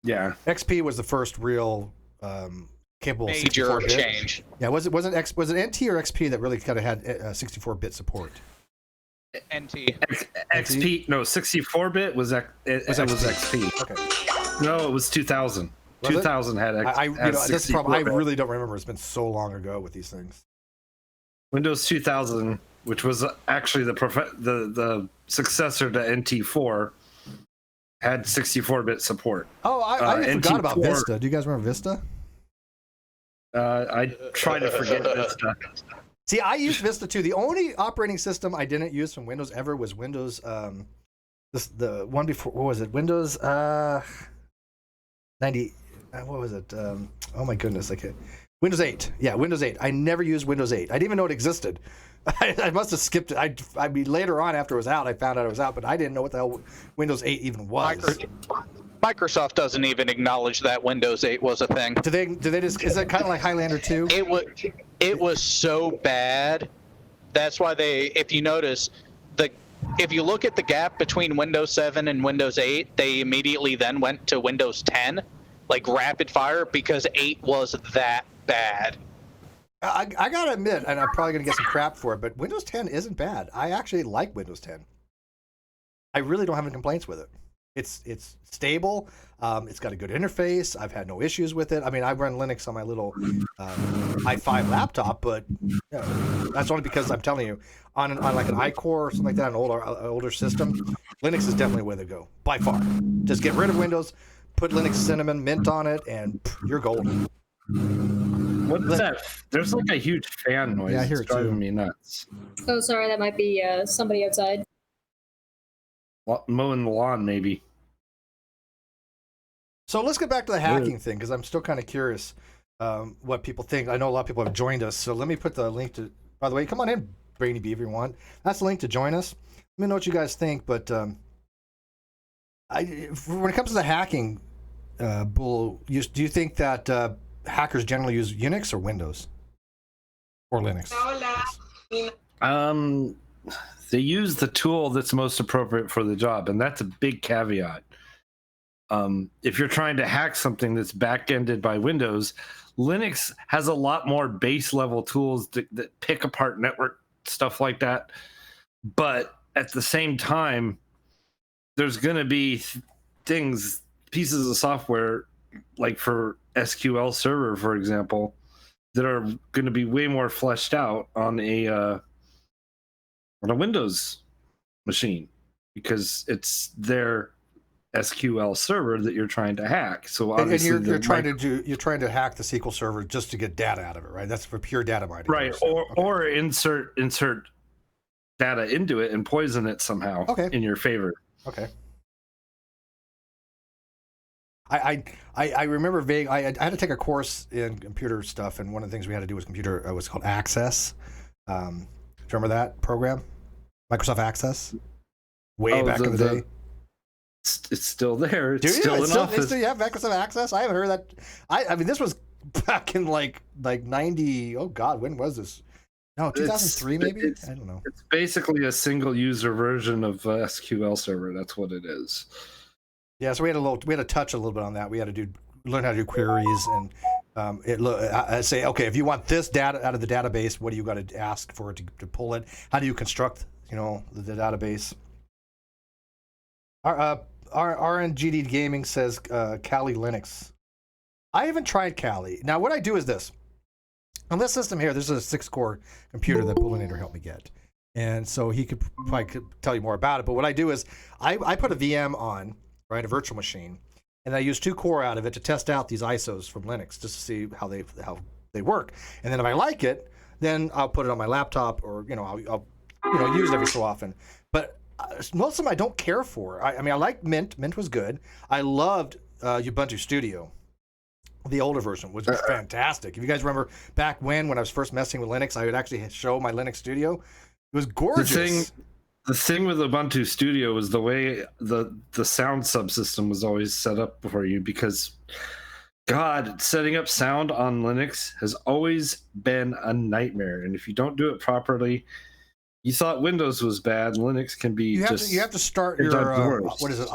yeah, XP was the first real capable Major 64-bit change. Yeah, was it NT or XP that really kind of had 64-bit support? NT. XP, no, 64-bit was XP. Okay. No, it was 2000. Was 2000 had that's the problem. I 64-bit. really don't remember. It's been so long ago with these things. Windows 2000, which was actually the successor to NT4, had 64-bit support. Oh, I forgot about NT4 Vista. Do you guys remember Vista? I try to forget Vista. See, I used Vista too. The only operating system I didn't use from Windows ever was Windows. The one before, what was it? Windows 90. What was it? Oh my goodness! Windows 8. Yeah, Windows 8. I never used Windows 8. I didn't even know it existed. I must have skipped it. I mean, later on after it was out, I found out it was out, but I didn't know what the hell Windows 8 even was. Microsoft doesn't even acknowledge that Windows 8 was a thing. Do they just? Is that kind of like Highlander 2? It was so bad. That's why if you notice, if you look at the gap between Windows 7 and Windows 8, they immediately then went to Windows 10, like rapid fire, because 8 was that bad. I gotta admit, and I'm probably gonna get some crap for it, but Windows 10 isn't bad. I actually like Windows 10. I really don't have any complaints with it. It's stable. It's got a good interface. I've had no issues with it. I mean, I run Linux on my little i5 laptop, but that's only because I'm telling you, on like an iCore or something like that, an older system, Linux is definitely the way to go by far. Just get rid of Windows, put Linux Cinnamon Mint on it, and you're golden. What is that? There's like a huge fan noise. Yeah, I hear it's it too. driving me nuts. Oh, sorry, that might be somebody outside. Mowing the lawn, maybe. So let's get back to the hacking thing, because I'm still kind of curious what people think. I know a lot of people have joined us, so let me put the link to. By the way, come on in, Brainy Beaver, if you want. That's the link to join us. Let me know what you guys think. But when it comes to the hacking, Bull, do you think that hackers generally use Unix or Windows or Linux? They use the tool that's most appropriate for the job, and that's a big caveat. If you're trying to hack something that's back-ended by Windows, Linux has a lot more base level tools that pick apart network stuff like that. But at the same time, there's going to be things pieces of software, like for SQL Server, for example, that are going to be way more fleshed out on a Windows machine, because it's their SQL server that you're trying to hack. So obviously, and you're trying to hack the SQL server just to get data out of it, right? That's for pure data mining, right? Or insert data into it and poison it somehow, in your favor. Okay. I remember vague. I had to take a course in computer stuff, and one of the things we had to do was computer. It was called Access. Do you remember that program? Microsoft Access. Way back in the day. It's still there. It's Do you? still in office. Still, you have Microsoft Access? I haven't heard that. I mean, this was back in like 90. Oh God, when was this? No, 2003 maybe. I don't know. It's basically a single user version of SQL Server. That's what it is. Yeah, so we had to touch a little bit on that. We had to learn how to do queries and say, okay, if you want this data out of the database, what do you got to ask for it to pull it? How do you construct, the database? Our RNGD Gaming says Kali Linux. I haven't tried Kali. Now, what I do is this. On this system here, this is a 6-core computer that Bullinator helped me get. And so he could probably tell you more about it. But what I do is I put a VM on, right, a virtual machine, and I use 2 core out of it to test out these ISOs from Linux just to see how they work. And then if I like it, then I'll put it on my laptop, or I'll use it every so often. But most of them I don't care for. I mean, I like Mint. Mint was good. I loved Ubuntu Studio. The older version was fantastic. If you guys remember back when I was first messing with Linux, I would actually show my Linux Studio. It was gorgeous. The thing with Ubuntu Studio was the way the sound subsystem was always set up for you, because God, setting up sound on Linux has always been a nightmare. And if you don't do it properly, you thought Windows was bad, Linux can be you have to start your what is it,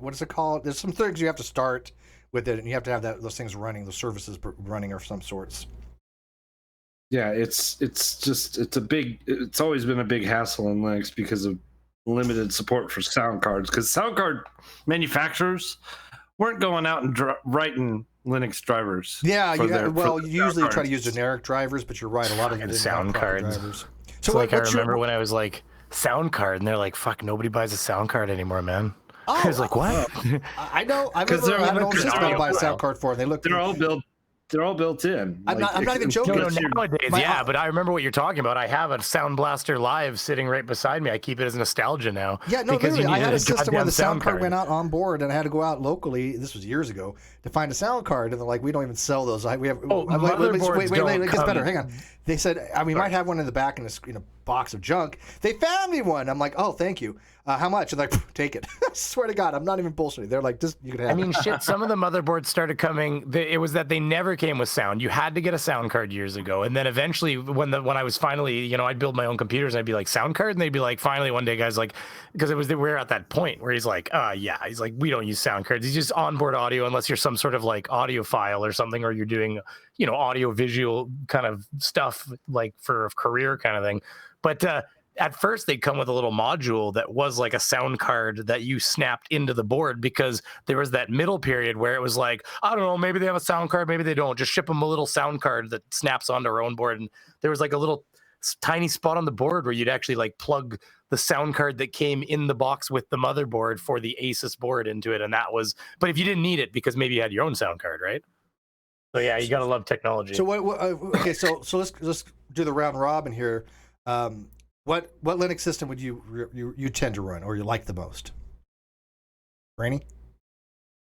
what is it called? There's some things you have to start with it, and you have to have those things running, the services running of some sorts. Yeah, it's always been a big hassle in Linux because of limited support for sound cards, because sound card manufacturers weren't going out and writing Linux drivers. Yeah, you usually try to use generic drivers, but you're right, a lot of them didn't sound have cards. Drivers. So I remember when I was like, sound card, and they're like, fuck, nobody buys a sound card anymore, man. Oh, I was like, what? I know. I remember I have an old system I buy a sound card for, and they're all built in. I'm not even joking. Nowadays, but I remember what you're talking about. I have a Sound Blaster Live sitting right beside me. I keep it as nostalgia now. Yeah, no, literally, I had a system where the sound card went out on board, and I had to go out locally. This was years ago to find a sound card, and they're like, "We don't even sell those. We have." Motherboards wait, it gets better. Hang on. They said, we might have one in the back in a box of junk. They found me one. I'm like, oh, thank you. How much? And they're like, take it. I swear to God, I'm not even bullshitting. They're like, just, you can have it. I mean, shit, some of the motherboards started coming. It was that they never came with sound. You had to get a sound card years ago. And then eventually, when I was finally, I'd build my own computers, and I'd be like, sound card? And they'd be like, finally, one day, guys, like, because we were at that point where he's like, yeah. He's like, we don't use sound cards. He's just onboard audio unless you're some sort of like audiophile or something, or you're doing, audio visual kind of stuff, like for a career kind of thing. But at first they'd come with a little module that was like a sound card that you snapped into the board, because there was that middle period where it was like, I don't know, maybe they have a sound card, maybe they don't. Just ship them a little sound card that snaps onto our own board. And there was like a little tiny spot on the board where you'd actually like plug the sound card that came in the box with the motherboard for the Asus board into it. And that was, but if you didn't need it because maybe you had your own sound card, right? So yeah, you gotta love technology. So okay, so let's do the round robin here. What Linux system would you tend to run, or you like the most? Rainey?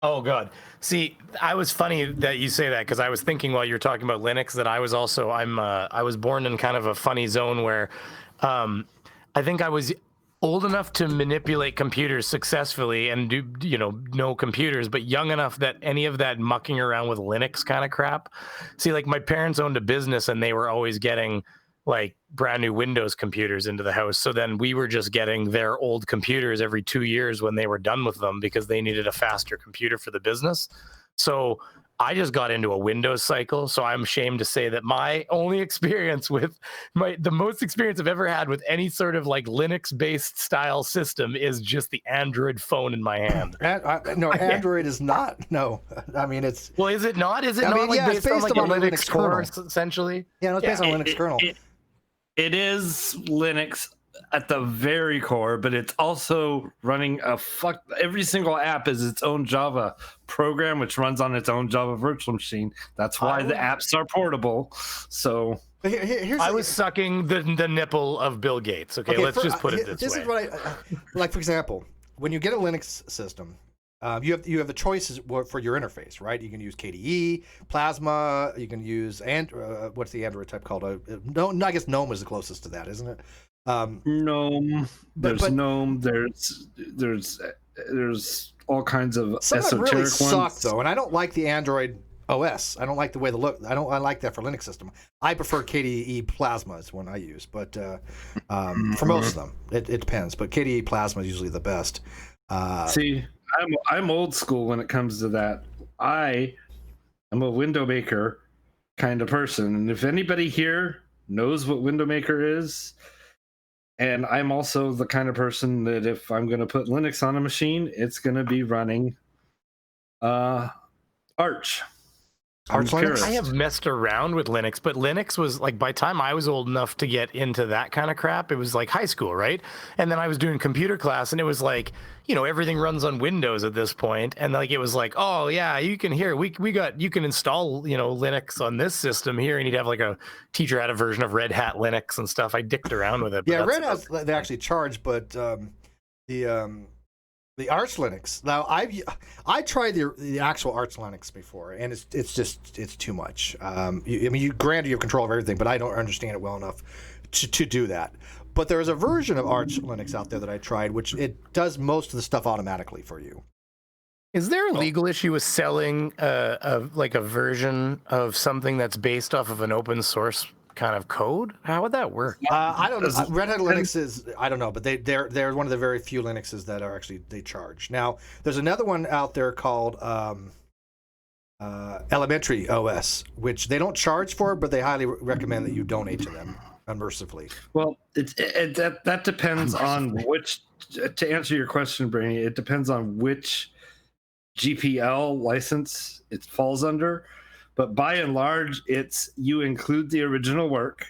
Oh God! See, I was funny that you say that, because I was thinking while you were talking about Linux that I was also I was born in kind of a funny zone where I think I was old enough to manipulate computers successfully and do know computers, but young enough that any of that mucking around with Linux kind of crap. See, like my parents owned a business, and they were always getting like brand new Windows computers into the house. So then we were just getting their old computers every 2 years when they were done with them, because they needed a faster computer for the business. So I just got into a Windows cycle, so I'm ashamed to say that my only experience with the most experience I've ever had with any sort of like Linux-based style system is just the Android phone in my hand. No, Android is not. No, I mean it's. Well, is it not? Is it I not mean, like yeah, it's based on like a on the Linux core, kernel. essentially? Yeah, no, it's based on Linux kernel. It is Linux at the very core, but it's also running every single app is its own Java program, which runs on its own Java virtual machine. That's why the apps are portable. So I was sucking the nipple of Bill Gates. Okay, let's just put it this way. This is what I like. For example, when you get a Linux system, you have the choices for your interface, right? You can use KDE, Plasma. You can use what's the Android type called? No, I guess GNOME is the closest to that, isn't it? GNOME. There's GNOME. There's all kinds of some esoteric really ones. Suck though, and I don't like the Android OS. I don't like the way the look. I like that for Linux system. I prefer KDE Plasma is one I use, but for most of them, it depends. But KDE Plasma is usually the best. See, I'm old school when it comes to that. I am a window maker kind of person, and if anybody here knows what window maker is, and I'm also the kind of person that if I'm going to put Linux on a machine, it's going to be running Arch. Arch Linux? I have messed around with Linux, but Linux was like, by the time I was old enough to get into that kind of crap, it was like high school, right? And then I was doing computer class, and it was like, everything runs on Windows at this point, and like it was like, oh yeah, you can you can install Linux on this system here, and you'd have like a teacher had a version of Red Hat Linux and stuff. I dicked around with it. Yeah, Red Hat they actually charge, but the Arch Linux. Now I tried the actual Arch Linux before, and it's too much. Granted you have control of everything, but I don't understand it well enough to do that. But there is a version of Arch Linux out there that I tried, which it does most of the stuff automatically for you. Is there a legal issue with selling a version of something that's based off of an open source kind of code? How would that work? I don't know. Red Hat Linux is, I don't know, but they're one of the very few Linuxes that are actually, they charge. Now, there's another one out there called Elementary OS, which they don't charge for, but they highly recommend that you donate to them unmercifully. Well, that depends on which, to answer your question, Brainy, it depends on which GPL license it falls under. But by and large, you include the original work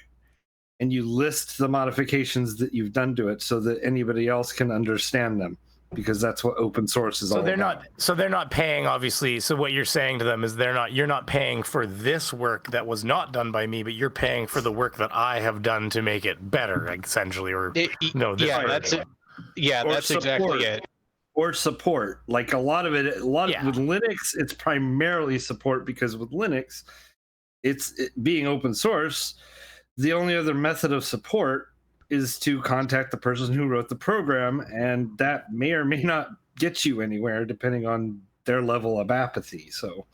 and you list the modifications that you've done to it so that anybody else can understand them, because that's what open source is all about. So they're not paying, obviously. So what you're saying to them is you're not paying for this work that was not done by me, but you're paying for the work that I have done to make it better, essentially. That's exactly it. Or support, like with Linux, it's primarily support, because with Linux, it being open source, the only other method of support is to contact the person who wrote the program, and that may or may not get you anywhere depending on their level of apathy. So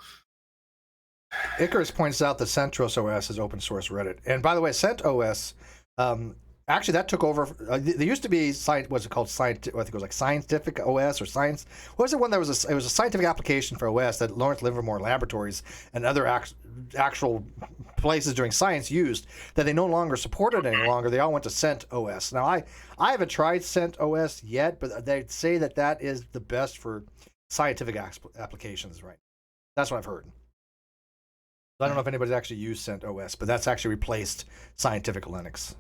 Icarus points out that CentOS OS is open source Reddit, and by the way, CentOS actually that took over. There used to be what's it called? I think it was like Scientific OS or Science. What was it one that was it was a scientific application for OS that Lawrence Livermore laboratories and other actual places doing science used, that they no longer supported any longer. They all went to CentOS. Now I haven't tried CentOS yet, but they say that is the best for scientific applications right now. That's what I've heard. I don't know if anybody's actually used CentOS, but that's actually replaced Scientific Linux.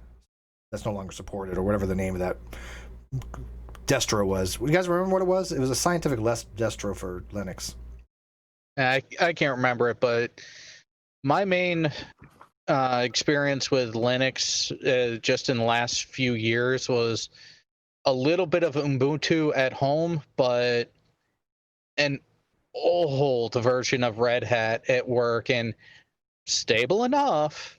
That's no longer supported, or whatever the name of that distro was. You guys remember what it was? It was a Scientific distro for Linux. I can't remember it, but my main experience with Linux just in the last few years was a little bit of Ubuntu at home, but an old version of Red Hat at work, and stable enough.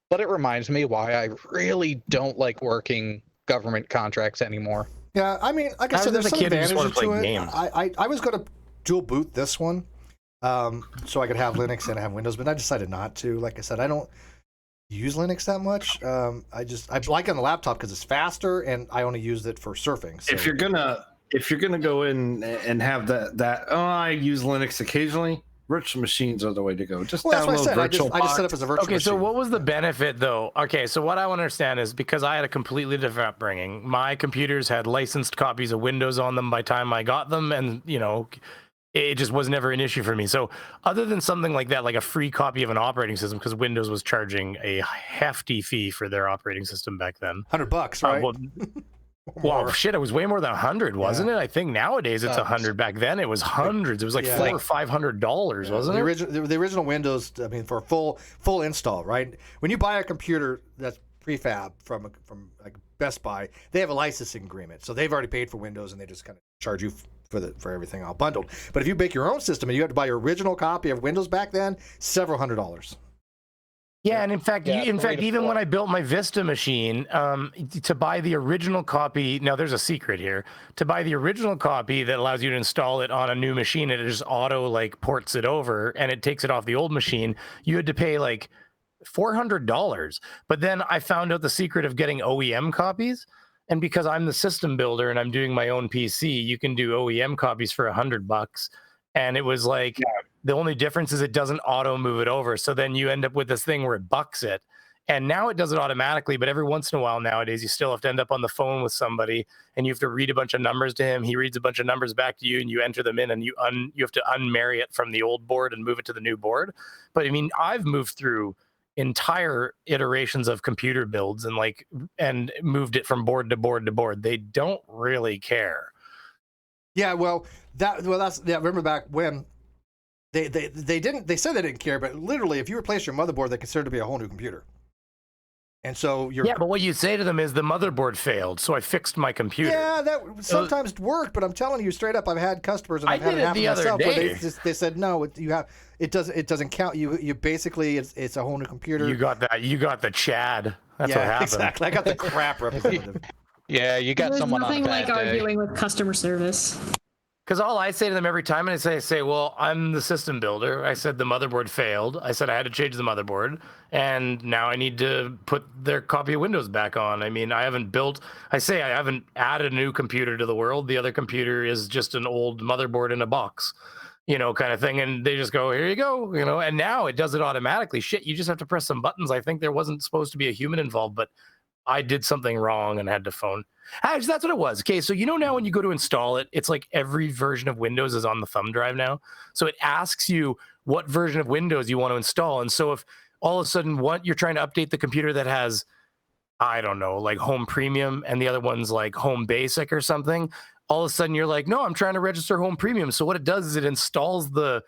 But it reminds me why I really don't like working government contracts anymore. Yeah, I mean, like I said, there's some advantages to it. Games. I was going to dual boot this one so I could have Linux and have Windows, but I decided not to. Like I said, I don't use Linux that much. I like it on the laptop because it's faster, and I only used it for surfing. So. If you're gonna go in and have that I use Linux occasionally, virtual machines are the way to go. Just Well, that's what I download said. virtual I just set up as a virtual Okay, machine. so what was the benefit though? Okay, so what I want to understand is because I had a completely different upbringing. My computers had licensed copies of Windows on them by the time I got them, and it just was never an issue for me. So other than something like that, like a free copy of an operating system, because Windows was charging a hefty fee for their operating system back then. $100, right? Well, shit, it was way more than 100, wasn't it? I think nowadays it's 100. Back then it was hundreds. It was like $400 or $500, wasn't it? The original Windows, I mean, for a full install, right? When you buy a computer that's prefab from like Best Buy, they have a licensing agreement, so they've already paid for Windows, and they just kind of charge you for everything all bundled. But if you make your own system and you have to buy your original copy of Windows back then, several $100s. Yeah, and in fact, even when I built my Vista machine, to buy the original copy, now there's a secret here. To buy the original copy that allows you to install it on a new machine, and it just auto like ports it over, and it takes it off the old machine, you had to pay like $400. But then I found out the secret of getting OEM copies, and because I'm the system builder and I'm doing my own PC, you can do OEM copies for $100. And it was like, the only difference is it doesn't auto move it over. So then you end up with this thing where it bucks it. And now it does it automatically, but every once in a while nowadays, you still have to end up on the phone with somebody and you have to read a bunch of numbers to him. He reads a bunch of numbers back to you and you enter them in, and you have to unmarry it from the old board and move it to the new board. But I mean, I've moved through entire iterations of computer builds and moved it from board to board to board. They don't really care. Yeah, remember back when they said they didn't care, but literally if you replace your motherboard, they consider it to be a whole new computer. And so but what you say to them is the motherboard failed, so I fixed my computer. Yeah, that sometimes worked, but I'm telling you straight up, I've had customers, and I've had it happen myself, where they said no, it doesn't count. You basically it's a whole new computer. You got the Chad. That's what happened. Exactly. I got the crap representative. Yeah, you got someone on a bad day. There's nothing like arguing with customer service. Because all I say to them every time, and I say, well, I'm the system builder. I said the motherboard failed. I said I had to change the motherboard, and now I need to put their copy of Windows back on. I mean, I haven't added a new computer to the world. The other computer is just an old motherboard in a box, kind of thing. And they just go, here you go, and now it does it automatically. Shit, you just have to press some buttons. I think there wasn't supposed to be a human involved, but I did something wrong and had to phone. Actually, that's what it was. Okay, so now when you go to install it, it's like every version of Windows is on the thumb drive now. So it asks you what version of Windows you want to install. And so if all of a sudden you're trying to update the computer that has, I don't know, like Home Premium, and the other one's like Home Basic or something, all of a sudden you're like, no, I'm trying to register Home Premium. So what it does is it installs I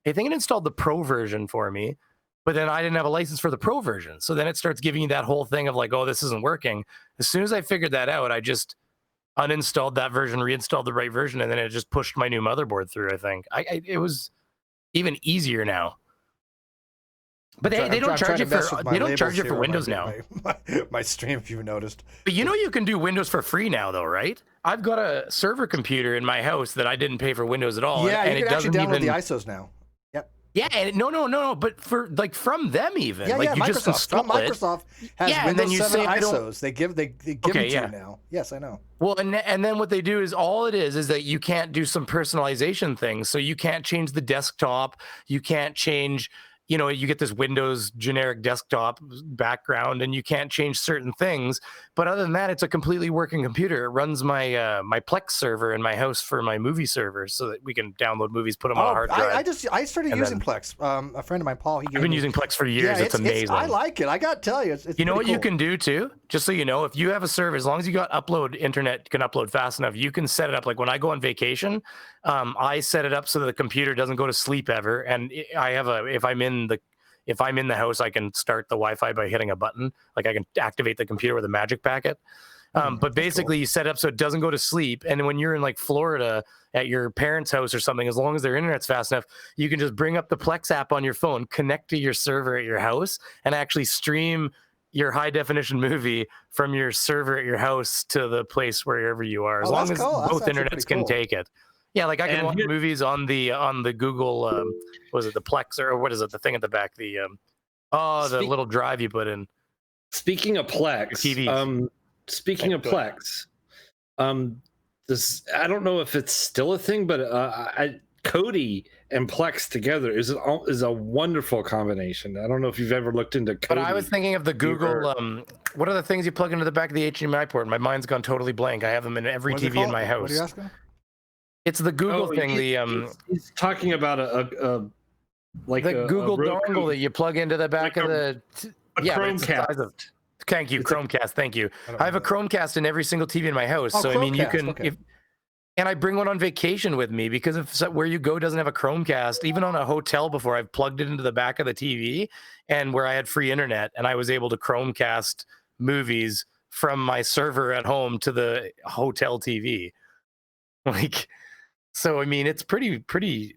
think it installed the Pro version for me. But then I didn't have a license for the Pro version. So then it starts giving you that whole thing of like, oh, this isn't working. As soon as I figured that out, I just uninstalled that version, reinstalled the right version, and then it just pushed my new motherboard through, I think. It was even easier now. But they don't charge you for Windows now. My stream, if you've noticed. But you can do Windows for free now, though, right? I've got a server computer in my house that I didn't pay for Windows at all. Yeah, and you can actually download the ISOs now. Yeah, and no, but from them even. Yeah, you just install Microsoft has Windows and then you 7 say ISOs. They give them to you now. Yes, I know. Well, and then what they do is all it is that you can't do some personalization things. So you can't change the desktop. You can't change, you get this Windows generic desktop background, and you can't change certain things. But other than that, it's a completely working computer. It runs my my Plex server in my house for my movie servers, so that we can download movies, put them on a hard drive. I started using Plex. A friend of mine, Paul, I've been using Plex for years. It's amazing. I like it. I got to tell you, it's what cool. You can do too, just so you know, if you have a server, as long as you got internet can upload fast enough, you can set it up. Like when I go on vacation, I set it up so that the computer doesn't go to sleep ever. And I have if I'm in the house, I can start the Wi-Fi by hitting a button. Like I can activate the computer with a magic packet. But basically, you set up so it doesn't go to sleep. And when you're in like Florida at your parents' house or something, as long as their internet's fast enough, you can just bring up the Plex app on your phone, connect to your server at your house, and actually stream your high definition movie from your server at your house to the place wherever you are, as long as both internets can take it. Yeah, like I can watch movies on the Google, was it the Plex, or what is it, the thing at the back, the little drive you put in. Speaking of Plex, this, I don't know if it's still a thing, but Kodi and Plex together is a wonderful combination. I don't know if you've ever looked into Kodi. But I was thinking of the Google. What are the things you plug into the back of the HDMI port? My mind's gone totally blank. I have them in every TV in my house. What are you asking? It's the Google thing. He's talking about the Google dongle that you plug into the back of the Chromecast. Thank you, Chromecast. Thank you. I have a Chromecast in every single TV in my house. So I mean, you can and I bring one on vacation with me because if where you go doesn't have a Chromecast, even on a hotel before, I've plugged it into the back of the TV and where I had free internet and I was able to Chromecast movies from my server at home to the hotel TV. Like, so I mean, it's pretty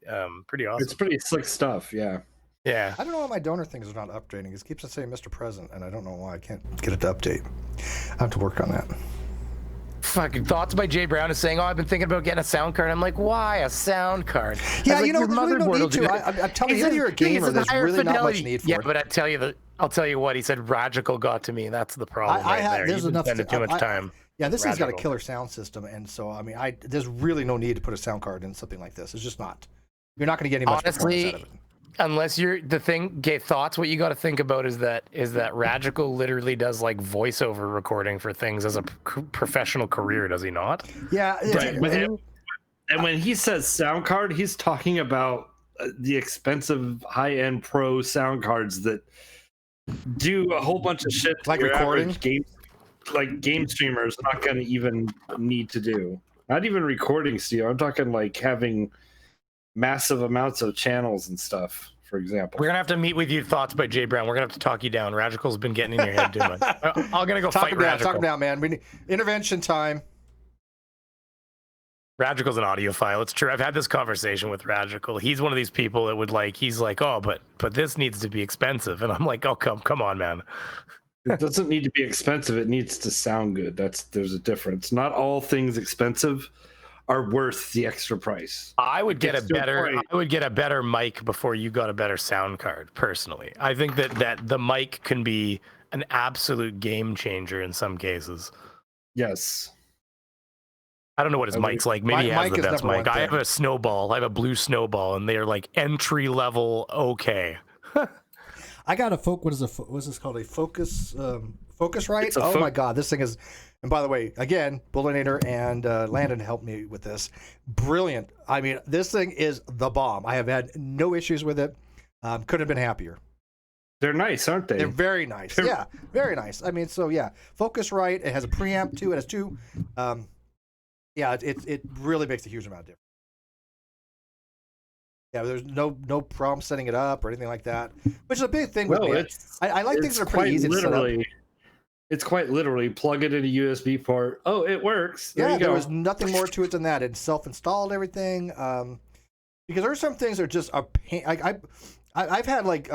awesome. It's pretty slick stuff. Yeah. Yeah. I don't know why my donor things are not updating. It keeps on saying Mr. President, and I don't know why I can't get it to update. I have to work on that. Fucking Thoughts by Jay Brown is saying, I've been thinking about getting a sound card. I'm like, why a sound card? Yeah, like, there's really no need to. I'm telling you, you're a gamer. There's really not much need for it. Yeah, but I'll tell you what, he said Radical got to me. That's the problem there. There's enough too much time. Yeah, this thing's got a killer sound system, and so, I mean, there's really no need to put a sound card in something like this. It's just not. You're not going to get any much performance out of it. Unless Thoughts, what you got to think about is that Radical literally does like voiceover recording for things as a professional career, does he not? Yeah. And when he says sound card, he's talking about the expensive high-end pro sound cards that do a whole bunch of shit like recording game streamers not going to even need to do. Not even recording, Steve. I'm talking like having massive amounts of channels and stuff, for example. We're gonna have to meet with you. Thoughts by Jay Brown. We're gonna have to talk you down. Radical's been getting in your head too much. I'm gonna go fight Radical. Talk him down, man. We need intervention time. Radical's an audiophile. It's true. I've had this conversation with Radical. He's one of these people that would like. He's like, oh, but this needs to be expensive, and I'm like, oh, come on, man. It doesn't need to be expensive. It needs to sound good. There's a difference. Not all things expensive are worth the extra price. I would get a better mic before you got a better sound card, personally. I think that the mic can be an absolute game changer in some cases. Yes. I don't know what his mic's like. Maybe he has the best mic. I have a Snowball. I have a blue Snowball, and they're like entry level okay. I got a what's this called? A Focusrite? Oh my God, this thing is. And by the way, again, Bullinator and Landon helped me with this. Brilliant. I mean, this thing is the bomb. I have had no issues with it. Couldn't have been happier. They're nice, aren't they? They're very nice. Yeah, very nice. I mean, so yeah, Focusrite. It has a preamp too. It has two. Yeah, it really makes a huge amount of difference. Yeah, there's no problem setting it up or anything like that, which is a big thing with me. I like things that are pretty easy to set up. It's quite literally plug it in a USB port. Oh, it works. There was nothing more to it than that. It self-installed everything. Because there are some things that are just a pain. I've had like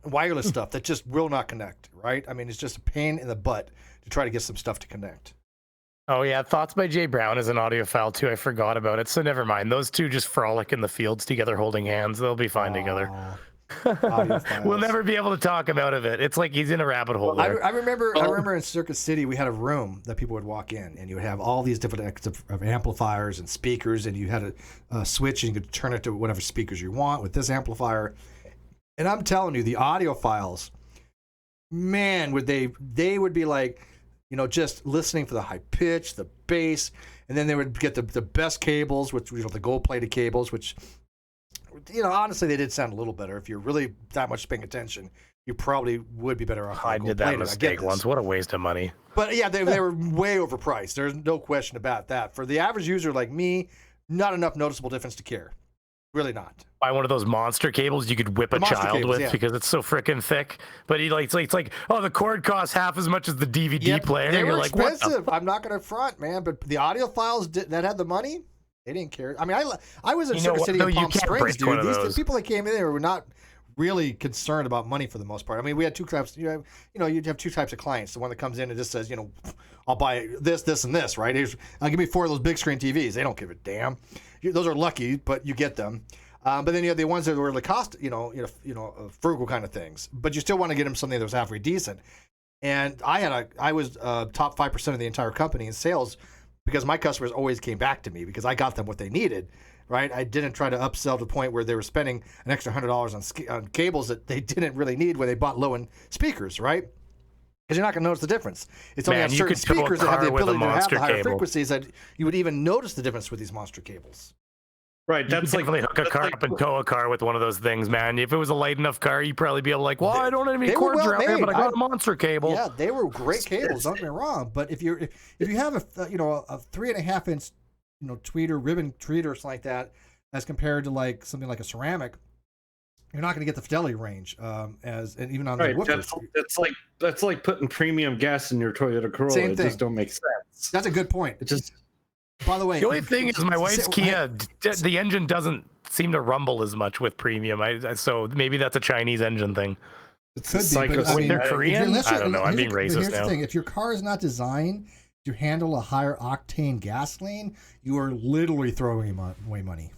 wireless stuff that just will not connect. Right? I mean, it's just a pain in the butt to try to get some stuff to connect. Oh yeah, Thoughts by Jay Brown is an audiophile too. I forgot about it. So never mind. Those two just frolic in the fields together, holding hands. They'll be fine together. We'll never be able to talk him out of it. It's like he's in a rabbit hole. There. I remember in Circuit City we had a room that people would walk in, and you would have all these different of amplifiers and speakers, and you had a switch, and you could turn it to whatever speakers you want with this amplifier. And I'm telling you, the audiophiles, man, they would be like, just listening for the high pitch, the bass, and then they would get the best cables, which the gold-plated cables, which. Honestly, they did sound a little better. If you're really that much paying attention, you probably would be better off. I did that mistake once. What a waste of money. But yeah, they were way overpriced. There's no question about that. For the average user like me, not enough noticeable difference to care. Really not. Buy one of those monster cables you could whip a child with because it's so freaking thick. But it's like, oh, the cord costs half as much as the DVD player. They were expensive. I'm not going to front, man. But the audiophiles that had the money. They didn't care. I mean, I was in Circuit City in Palm Springs, dude. These people that came in there were not really concerned about money for the most part. I mean, we had two types. You'd have two types of clients. The one that comes in and just says, I'll buy this, and this, right? Give me 4 of those big screen TVs. They don't give a damn. Those are lucky, but you get them. But then you have the ones that were cost, frugal kind of things. But you still want to get them something that was halfway decent. And I was top 5% of the entire company in sales. Because my customers always came back to me because I got them what they needed. right? I didn't try to upsell to the point where they were spending an extra $100 on cables that they didn't really need when they bought low-end speakers, right? Because you're not going to notice the difference. It's only on certain speakers that have the ability to have the higher frequencies that you would even notice the difference with these monster cables. Right, That's like definitely hook a car up and tow a car with one of those things, man. If it was a light enough car, you'd probably be able to like, well, I don't have any cords around here, but I got a monster cable. Yeah, they were great cables. Don't get me wrong, but if you have a 3.5 inch tweeter, ribbon tweeter, or something like that, as compared to like something like a ceramic, you're not going to get the fidelity range and even on the woofers. That's like putting premium gas in your Toyota Corolla. Same thing. It just don't make sense. That's a good point. It just. By the way, the only thing is my wife's Kia, the engine doesn't seem to rumble as much with premium. So maybe that's a Chinese engine thing. It could be, but I mean, they're Korean. I don't know. I'm being racist here's now. The thing. If your car is not designed to handle a higher octane gasoline, you are literally throwing away money.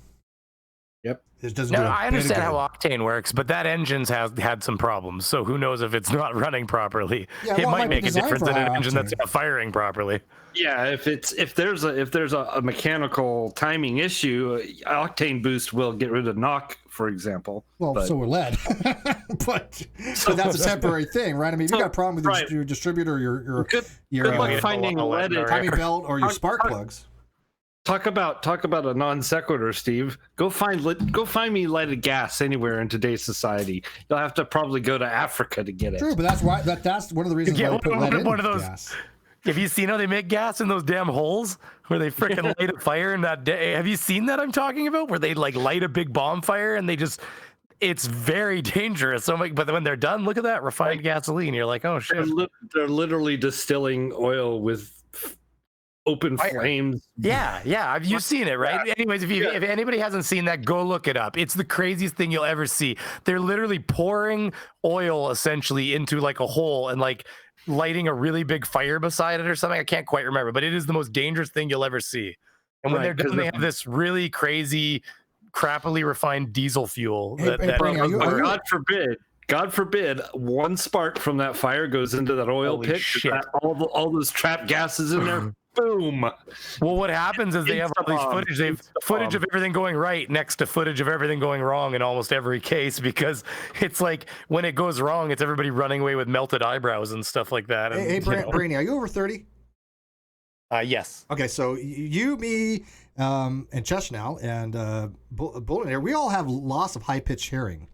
Yep. It doesn't. No, I understand how octane works, but that engine's had some problems. So who knows if it's not running properly? Yeah, it might make a difference in an engine that's not firing properly. Yeah, if there's a mechanical timing issue, octane boost will get rid of knock, for example. Well, so will lead, but that's a temporary thing, right? I mean, if you got a problem with your distributor, your good luck finding lead timing belt or your spark plugs. Talk about a non sequitur, Steve. Go find me leaded gas anywhere in today's society. You'll have to probably go to Africa to get it. True, but that's why that's one of the reasons why they put lead in one of those gas. Have you seen how they make gas in those damn holes where they freaking light a fire in that day? Have you seen that I'm talking about where they like light a big bonfire and it's very dangerous. So but when they're done, look at that refined gasoline. You're like, oh shit. They're literally distilling oil with open flames. Yeah. You've seen it, right? Yeah. Anyways, if anybody hasn't seen that, go look it up. It's the craziest thing you'll ever see. They're literally pouring oil essentially into like a hole and like lighting a really big fire beside it or something. I can't quite remember, but it is the most dangerous thing you'll ever see. And when they're done, they have this really crazy, crappily refined diesel fuel. God forbid, one spark from that fire goes into that oil pit. Shit. All those trapped gases in there. Boom. Well, what happens is they have all these footage. They have footage of everything going right next to footage of everything going wrong in almost every case, because it's like when it goes wrong, it's everybody running away with melted eyebrows and stuff like that. Hey, Brainy, are you over 30? Yes. Okay, so you, me, and Cheshnell and Bullet here, we all have loss of high-pitched hearing.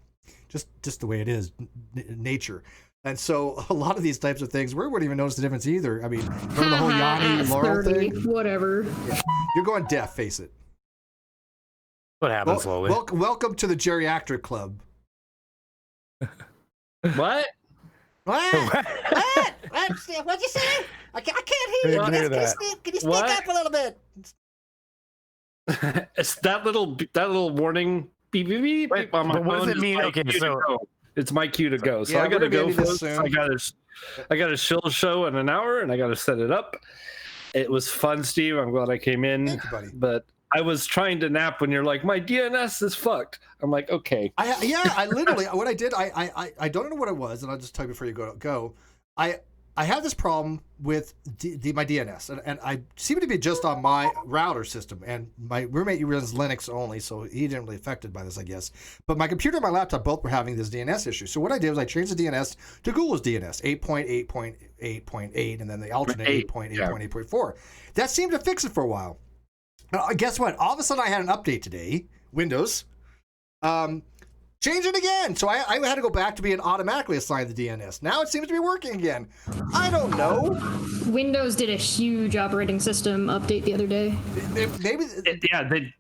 Just the way it is, nature. And so a lot of these types of things, we wouldn't even notice the difference either. I mean, remember the whole Yanni Laurel 30, thing? Whatever. Yeah. You're going deaf, face it. What happens slowly? Welcome to the geriatric club. What? What? What'd you say? I can't hear you. Can you speak up a little bit? It's that little warning beep beep beep. Wait, on my but what phone. does it mean? Okay, so it's my cue to go. So yeah, I gotta go first. Soon. I got a shill show in an hour, and I gotta set it up. It was fun, Steve. I'm glad I came in. Thank you, buddy. But I was trying to nap when you're like, my DNS is fucked. I'm like, okay. I literally, what I did, I don't know what it was, and I'll just tell you before you go. I had this problem with my DNS, and I seem to be just on my router system, and my roommate runs Linux only, so he didn't really affected by this, I guess. But my computer and my laptop both were having this DNS issue. So what I did was I changed the DNS to Google's DNS, 8.8.8.8, and then the alternate 8.8.8.4. That seemed to fix it for a while. Guess what? All of a sudden I had an update today, Windows. Change it again. So I had to go back to being automatically assigned the DNS. Now it seems to be working again. I don't know. Windows did a huge operating system update the other day.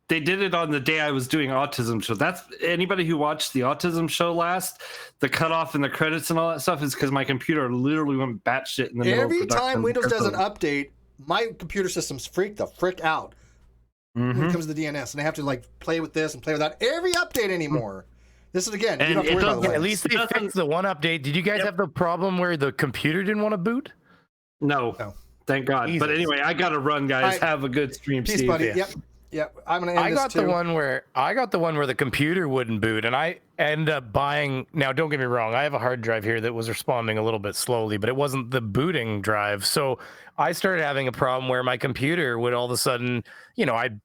They did it on the day I was doing Autism Show. That's anybody who watched the Autism Show last, the cutoff and the credits and all that stuff is because my computer literally went batshit in the middle of production. Every time Windows does an update, my computer system's freak the frick out when it comes to the DNS, and I have to like play with this and play with that every update anymore. This is again. You don't have to worry about it. At least they fixed the one update. Did you guys have the problem where the computer didn't want to boot? No. Thank God. Jesus. But anyway, I got to run, guys. Have a good stream, peace, Steve. buddy. Yep. I'm gonna end this too. I got the one where the computer wouldn't boot, and I ended up buying. Now, don't get me wrong. I have a hard drive here that was responding a little bit slowly, but it wasn't the booting drive. So I started having a problem where my computer would all of a sudden, I'd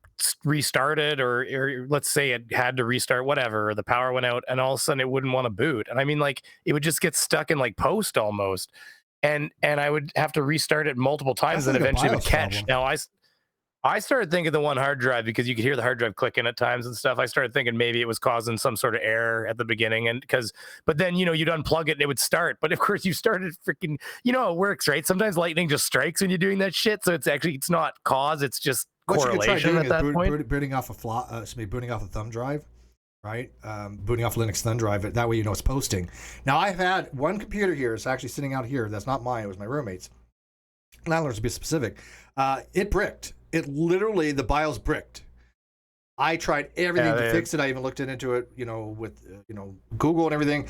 restart it, or let's say it had to restart, whatever, or the power went out, and all of a sudden it wouldn't want to boot. And I mean, like, it would just get stuck in like post almost, and I would have to restart it multiple times, and eventually it would catch. Now I started thinking the one hard drive, because you could hear the hard drive clicking at times and stuff. I started thinking maybe it was causing some sort of error at the beginning, but then, you know, you'd unplug it and it would start. But of course you started freaking, you know, it works, right? Sometimes lightning just strikes when you're doing that shit. So it's not cause, it's just correlation at that point. Booting off booting off a thumb drive, right? Booting off Linux thumb drive. That way you know it's posting. Now I've had one computer here. It's actually sitting out here. That's not mine. It was my roommate's. Landlords to be specific. It bricked. It literally, the BIOS bricked. I tried everything to fix it. I even looked into it, you know, with Google and everything.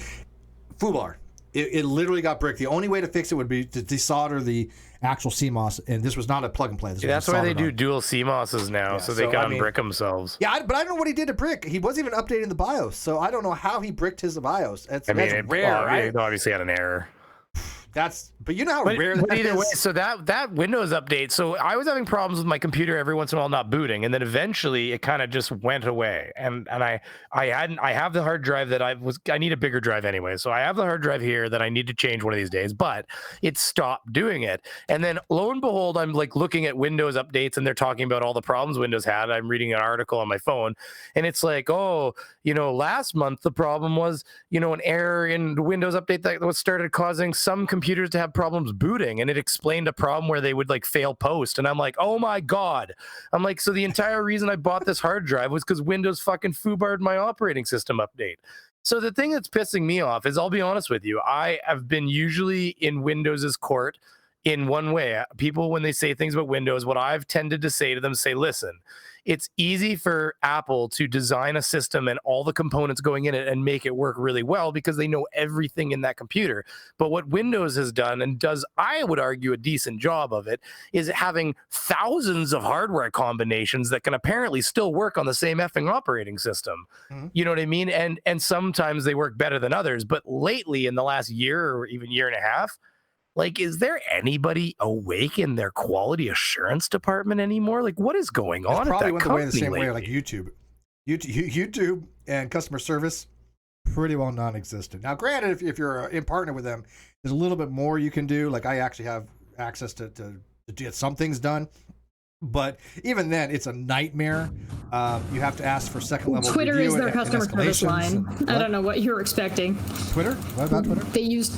Foobar. It literally got bricked. The only way to fix it would be to desolder the actual CMOS, and this was not a plug and play. That's why they do dual CMOSes now, so they can unbrick themselves. Yeah, but I don't know what he did to brick. He wasn't even updating the BIOS, so I don't know how he bricked his BIOS. That's rare, right? It obviously had an error. But you know how rare that is. But either way, so that Windows update, so I was having problems with my computer every once in a while not booting, and then eventually it kind of just went away. And I have the hard drive that I need a bigger drive anyway, so I have the hard drive here that I need to change one of these days, but it stopped doing it. And then lo and behold, I'm like looking at Windows updates, and they're talking about all the problems Windows had. I'm reading an article on my phone, and it's like, oh, you know, last month the problem was, you know, an error in the Windows update that was started causing some computers to have problems booting, and it explained a problem where they would like fail post. And I'm like, oh my god. I'm like, so the entire reason I bought this hard drive was because Windows fucking foobarred my operating system update. So the thing that's pissing me off is, I'll be honest with you, I have been usually in Windows's court in one way. People, when they say things about Windows, what I've tended to say to them, say, listen, it's easy for Apple to design a system and all the components going in it and make it work really well because they know everything in that computer. But what Windows has done, and does, I would argue, a decent job of it, is having thousands of hardware combinations that can apparently still work on the same effing operating system. Mm-hmm. You know what I mean? And sometimes they work better than others. But lately, in the last year or even year and a half, like, is there anybody awake in their quality assurance department anymore? Like, what is going on? Probably went away the same way like YouTube. YouTube and customer service pretty well non-existent. Now, granted, if you're in partner with them, there's a little bit more you can do. Like, I actually have access to get some things done. But even then, it's a nightmare. You have to ask for second level. Twitter is their customer service line. I don't know what you're expecting. Twitter? What about Twitter? They use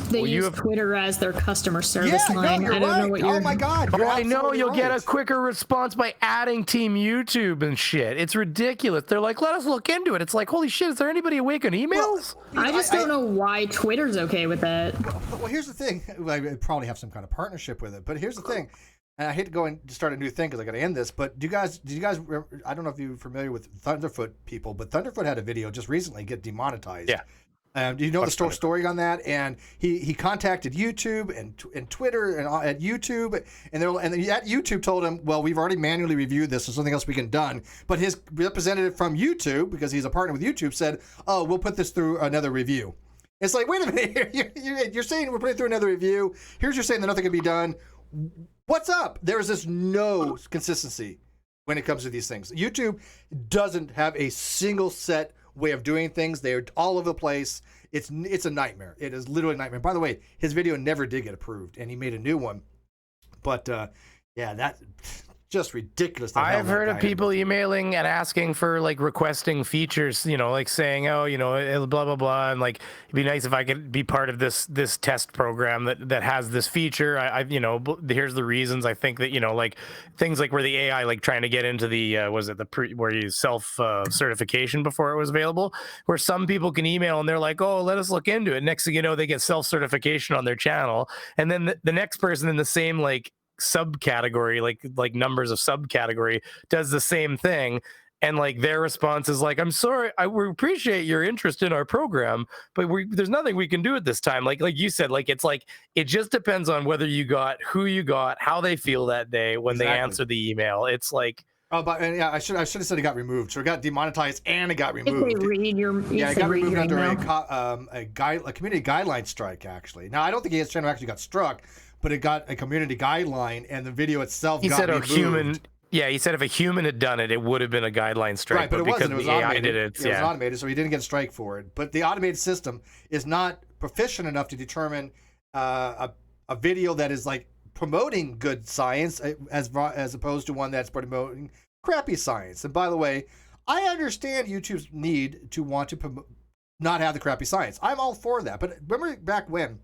Twitter as their customer service line. I don't know what you're. Oh my god! I know you'll get a quicker response by adding Team YouTube and shit. It's ridiculous. They're like, let us look into it. It's like, holy shit! Is there anybody awake on emails? Well, I just don't know why Twitter's okay with that. Well, here's the thing. I probably have some kind of partnership with it. But here's the thing. And I hate to go and start a new thing because I got to end this, but did you guys? I don't know if you're familiar with Thunderfoot people, but Thunderfoot had a video just recently get demonetized. Yeah. Do you know the story on that? And he contacted YouTube and Twitter and at YouTube, and at YouTube told him, well, we've already manually reviewed this. There's something else we can done. But his representative from YouTube, because he's a partner with YouTube, said, oh, we'll put this through another review. It's like, wait a minute, you're saying we're putting through another review. Here's you're saying that nothing can be done. What's up? There's this no consistency when it comes to these things. YouTube doesn't have a single set way of doing things. They're all over the place. It's a nightmare. It is literally a nightmare. By the way, his video never did get approved, and he made a new one. But yeah, that just ridiculous. I've heard of people emailing and asking for, like, requesting features, you know, like saying, oh, you know, blah blah blah, and like, it'd be nice if I could be part of this test program that has this feature. I you know, here's the reasons. I think that, you know, like things like where the AI, like trying to get into the where you self certification before it was available, where some people can email and they're like, oh, let us look into it. Next thing you know, they get self certification on their channel, and then the next person in the same like subcategory, like numbers of subcategory, does the same thing, and like their response is like, I'm sorry, we appreciate your interest in our program, but there's nothing we can do at this time. Like you said, like it's like it just depends on whether you got, who you got, how they feel that day when they answer the email. It's like, oh, but yeah, I should have said it got removed. So it got demonetized and it got removed. If they read your, it got removed under a community guideline strike. Actually, now I don't think his channel actually got struck, but it got a community guideline, and the video itself got removed. Yeah, he said if a human had done it, it would have been a guideline strike. Right, but it because wasn't. It was the AI automated. did it. It was automated, so he didn't get a strike for it. But the automated system is not proficient enough to determine a video that is like promoting good science as opposed to one that's promoting crappy science. And by the way, I understand YouTube's need to want to not have the crappy science. I'm all for that. But remember back when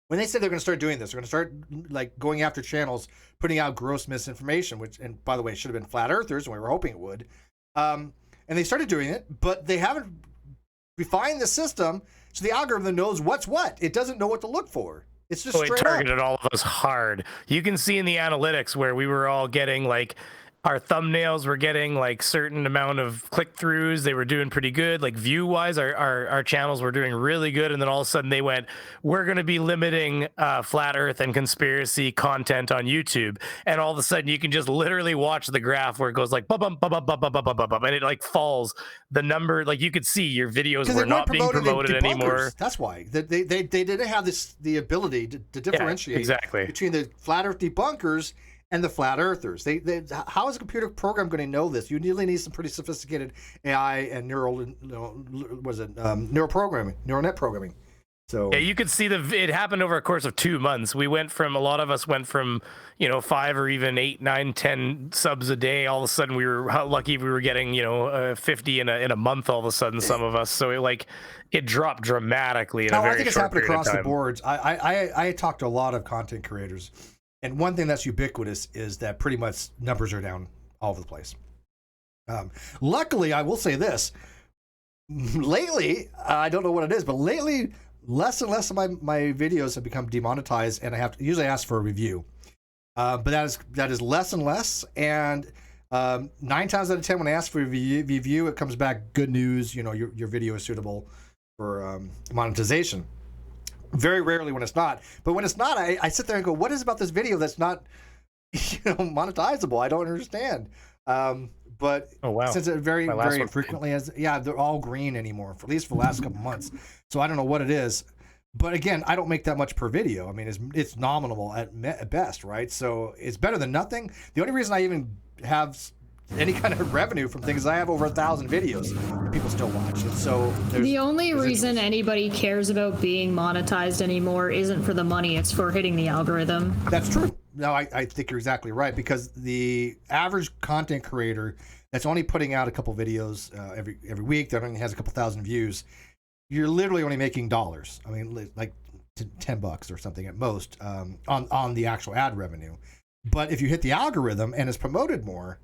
they said they're going to start doing this, they're going to start like going after channels putting out gross misinformation, which, and by the way, should have been flat earthers, and we were hoping it would. And they started doing it, but they haven't refined the system so the algorithm knows what's what. It doesn't know what to look for. It's just straight it targeted up. all of us hard. You can see in the analytics where we were all getting like our thumbnails were getting like certain amount of click-throughs. They were doing pretty good. Like view-wise, our channels were doing really good. And then all of a sudden they went, we're going to be limiting flat earth and conspiracy content on YouTube. And all of a sudden you can just literally watch the graph where it goes like, bum, bum, bum, bum, bum, bum, bum, bum, bum, and it like falls. The number, like you could see your videos were not being promoted anymore. That's why. They didn't have the ability to differentiate exactly between the flat earth debunkers and the flat earthers. How is a computer program going to know this? You really need some pretty sophisticated AI and neural programming, neural net programming. So yeah, you could see it happened over a course of 2 months. A lot of us went from 5 or even 8, 9, 10 subs a day. All of a sudden, we were lucky if we were getting 50 in a month. All of a sudden, some of us. So it dropped dramatically in a very short period of time. I think it's happened across the boards. I talked to a lot of content creators. And one thing that's ubiquitous is that pretty much numbers are down all over the place. Luckily, I will say this. Lately, I don't know what it is, but lately, less and less of my videos have become demonetized, and I have to usually ask for a review. But that is less and less. And 9 times out of 10, when I ask for a review, it comes back good news. Your video is suitable for monetization. Very rarely when it's not, but when it's not, I sit there and go, what is about this video that's not monetizable? I don't understand. But since it very frequently they're all green anymore, at least for the last couple months. So I don't know what it is. But again, I don't make that much per video. I mean, it's nominal at best, right? So it's better than nothing. The only reason I even have any kind of revenue from things is I have over 1,000 videos that people still watch. And so the only reason anybody cares about being monetized anymore isn't for the money, it's for hitting the algorithm. That's true. No, I think you're exactly right, because the average content creator that's only putting out a couple videos every week, that only has a couple thousand views, you're literally only making dollars. I mean, like $10 or something at most on the actual ad revenue. But if you hit the algorithm and it's promoted more,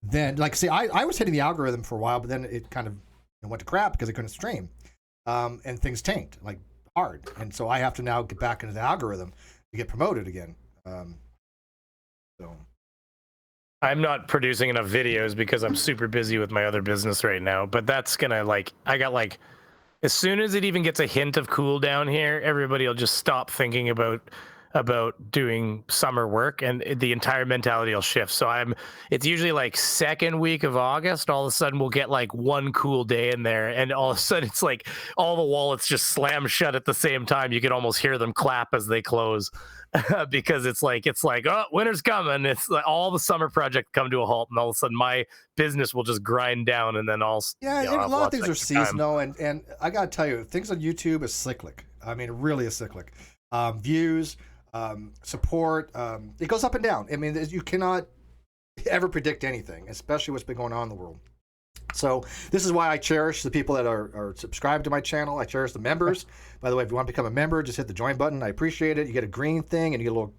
then I was hitting the algorithm for a while, but then it kind of went to crap because I couldn't stream, and things tanked like hard, and so I have to now get back into the algorithm to get promoted again. So I'm not producing enough videos because I'm super busy with my other business right now, but that's gonna I got as soon as it even gets a hint of cool down here, everybody will just stop thinking about doing summer work, and the entire mentality will shift. So it's usually like second week of August, all of a sudden we'll get like one cool day in there, and all of a sudden it's like all the wallets just slam shut at the same time. You can almost hear them clap as they close because it's like, oh, winter's coming. It's like all the summer projects come to a halt, and all of a sudden my business will just grind down, and then a lot of things are seasonal, and I gotta tell you, things on YouTube is cyclic. I mean, it really is cyclic. Views, support, it goes up and down. I mean, you cannot ever predict anything, especially what's been going on in the world. So this is why I cherish the people that are subscribed to my channel. I cherish the members. By the way, if you want to become a member, just hit the join button. I appreciate it. You get a green thing, and you get a little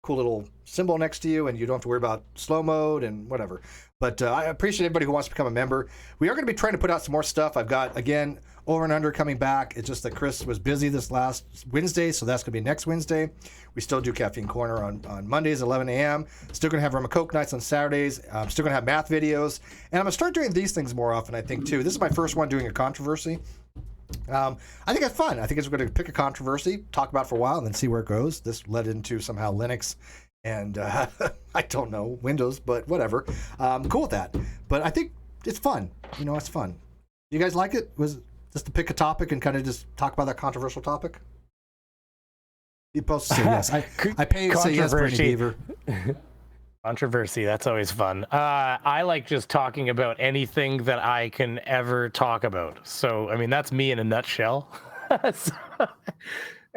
cool little symbol next to you, and you don't have to worry about slow mode and whatever. But I appreciate everybody who wants to become a member. We are going to be trying to put out some more stuff. I've got, again, Over and Under coming back. It's just that Chris was busy this last Wednesday, so that's going to be next Wednesday. We still do Caffeine Corner on Mondays at 11 a.m. Still going to have Rum and Coke nights on Saturdays. I'm still going to have math videos. And I'm going to start doing these things more often, I think, too. This is my first one doing a controversy. I think it's fun. I think it's going to pick a controversy, talk about it for a while, and then see where it goes. This led into somehow Linux and I don't know, Windows, but whatever. Cool with that. But I think it's fun. It's fun. You guys like it? Was it just to pick a topic and kind of just talk about that controversial topic? You both say yes. I pay you to say yes, Bernie Beaver. Controversy, that's always fun. I like just talking about anything that I can ever talk about. So, I mean, that's me in a nutshell. So,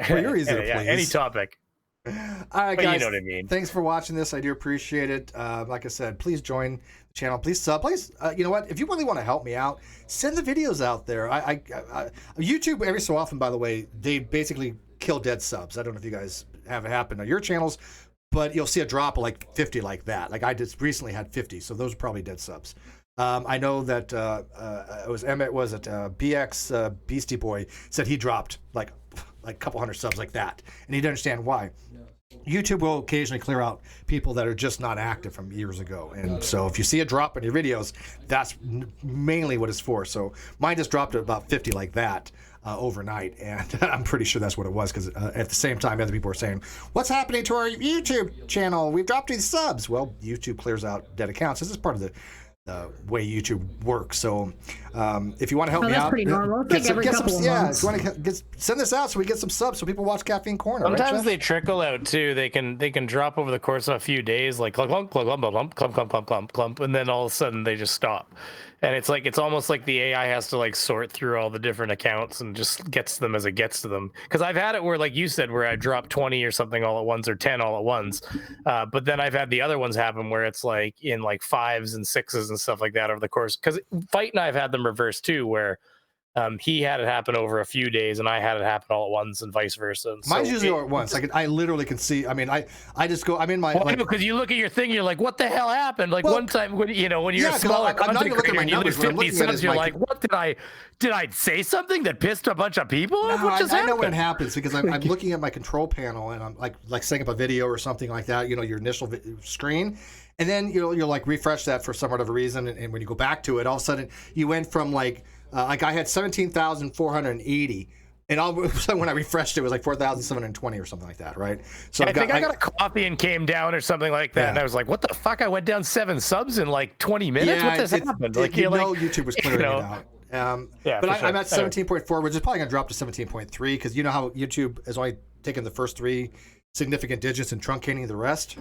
Well, you're easy to yeah, please. any topic. All right, But guys. you know what I mean. Thanks for watching this. I do appreciate it. Like I said, please join the channel. Please sub. Please, you know what? If you really want to help me out, send the videos out there. YouTube, every so often, by the way, they basically kill dead subs. I don't know if you guys have it happen on your channels, but you'll see a drop of like 50 like that. Like I just recently had 50, so those are probably dead subs. I know that it was Emmett, was it BX Beastie Boy said he dropped like a couple hundred subs like that, and he didn't understand why. YouTube will occasionally clear out people that are just not active from years ago, and so if you see a drop in your videos, that's mainly what it's for. So mine just dropped to about 50 like that overnight, and I'm pretty sure that's what it was, because at the same time other people were saying, what's happening to our YouTube channel? We've dropped these subs. Well, YouTube clears out dead accounts. This is part of the way YouTube works. So if you want to help me that's out, pretty normal. It's like every couple of months. if you want to send this out so we get some subs so people watch Caffeine Corner. Sometimes right, they trickle out too. They can drop over the course of a few days, like clump, clump, clump, clump, clump, clump, clump, clump, clump, and then all of a sudden they just stop. And it's almost like the AI has to like sort through all the different accounts and just gets them as it gets to them. Because I've had it where, like you said, where I drop 20 or something all at once, or 10 all at once. But then I've had the other ones happen where it's like in like 5s and 6s and stuff like that over the course. Because Fight and I've had them reversed too, where he had it happen over a few days and I had it happen all at once, and vice versa. And mine's usually all at once. I literally can see. I mean, I just go. I'm in my. Because you look at your thing, you're like, what the hell happened? Like, one time when you're a smaller content creator and you lose 50 subs, you're like, what did I say something that pissed a bunch of people off? No, What just I know happened? when it happens, because I'm looking at my control panel and I'm like setting up a video or something like that. You know, your initial screen. And then you'll like refresh that for some whatever reason, and when you go back to it, all of a sudden you went from like I had 17,480, and all of a sudden when I refreshed it was like 4,720 or something like that, right? So I think I got a coffee and came down or something like that, Yeah. and I was like, what the fuck? I went down 7 subs in like 20 minutes. Yeah, what just happened? Like, you you're know, like, YouTube was clearing it out. Yeah, but for sure. I'm at 17.4, which is probably gonna drop to 17.3, because you know how YouTube has only taken the first 3 significant digits and truncating the rest.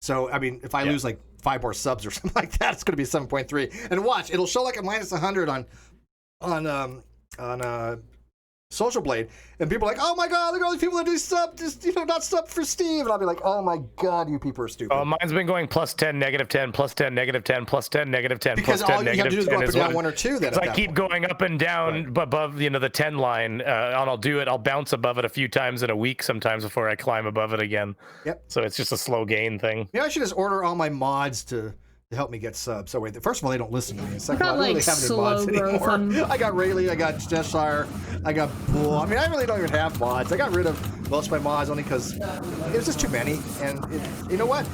So I mean, if I lose like 5 more subs or something like that, it's going to be 7.3. And watch, it'll show like a minus 100 on Social Blade, and people are like, oh my god, look at all these people that do sub, just not sub for Steve, and I'll be like, oh my god, you people are stupid. Oh, mine's been going plus 10, negative 10, plus 10, negative 10, plus 10, negative 10, because plus 10, all you have to do is go up and down 1 or 2. Then I keep going up and down above the 10 line, and I'll bounce above it a few times in a week sometimes before I climb above it again. Yep. So it's just a slow gain thing. I should just order all my mods to help me get subs. So wait, first of all, they don't listen to me. And second I of all, I don't really have any mods anymore. I got Rayleigh, I got Cheshire, I got Bull. I mean, I really don't even have mods. I got rid of most of my mods only because it was just too many. And you know what?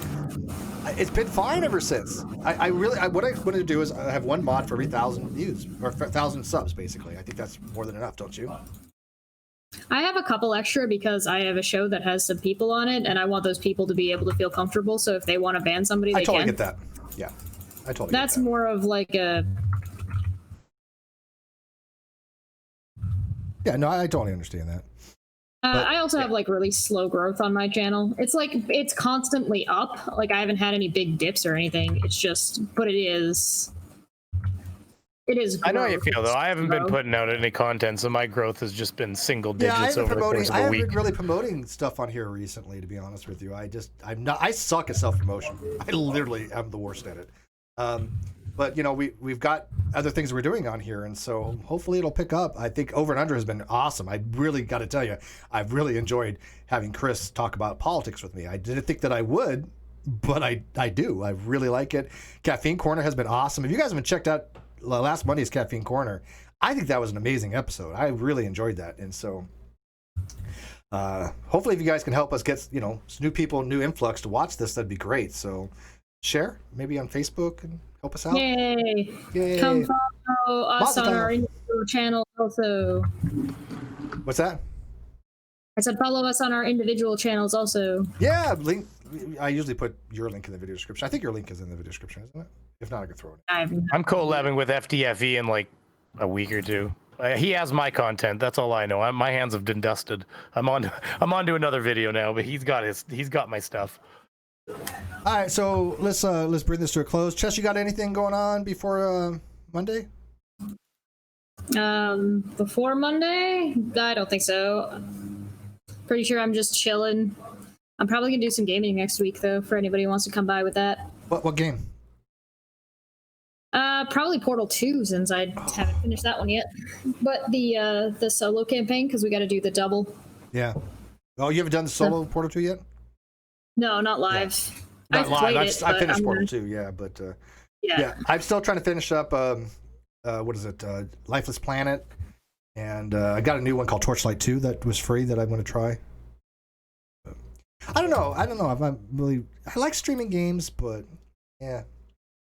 It's been fine ever since. What I'm going to do is I have 1 mod for every 1,000 views, or 1,000 subs, basically. I think that's more than enough, don't you? I have a couple extra because I have a show that has some people on it, and I want those people to be able to feel comfortable. So if they want to ban somebody, they I totally can. get that. Yeah, I totally That's get that. more of like a. Yeah, no, I totally understand that. But, I also have like really slow growth on my channel. It's like it's constantly up. Like I haven't had any big dips or anything. It's just, but it is. It is. I know how you growth. feel though. I haven't been Growth. putting out any content, so my growth has just been single Yeah, digits over the course of a week. I haven't been really promoting stuff on here recently, to be honest with you. I suck at self-promotion. I literally am the worst at it. But we've got other things we're doing on here, and so hopefully it'll pick up. I think Over and Under has been awesome. I really got to tell you, I've really enjoyed having Chris talk about politics with me. I didn't think that I would, but I do. I really like it. Caffeine Corner has been awesome. If you guys haven't checked out last Monday's Caffeine Corner, I think that was an amazing episode. I really enjoyed that, and so hopefully if you guys can help us get new people, new influx to watch this, that'd be great. So share maybe on Facebook and help us out. Yay! Yay. Come follow us Mazel on tov. our individual channels also. What's that? I said follow us on our individual channels also. Yeah, link. I usually put your link in the video description. I think your link is in the video description, isn't it? If not, I can throw it. I'm collabing with FTFE in like a week or 2. He has my content. That's all I know. My hands have been dusted. I'm on to another video now, but he's got my stuff. All right, so let's bring this to a close. Chess, you got anything going on before Monday? Before Monday? I don't think so. Pretty sure I'm just chilling. I'm probably gonna do some gaming next week though, for anybody who wants to come by with that. What game? Probably Portal 2 since I haven't finished that one yet. But the solo campaign because we got to do the double. Yeah. Oh, you haven't done the solo Portal 2 yet? No, not live. Not I've live. played I it, finished Portal 2, yeah, but yeah, I'm still trying to finish up. What is it? Lifeless Planet, and I got a new one called Torchlight 2 that was free that I want to try. I don't know. I'm really. I like streaming games, but yeah.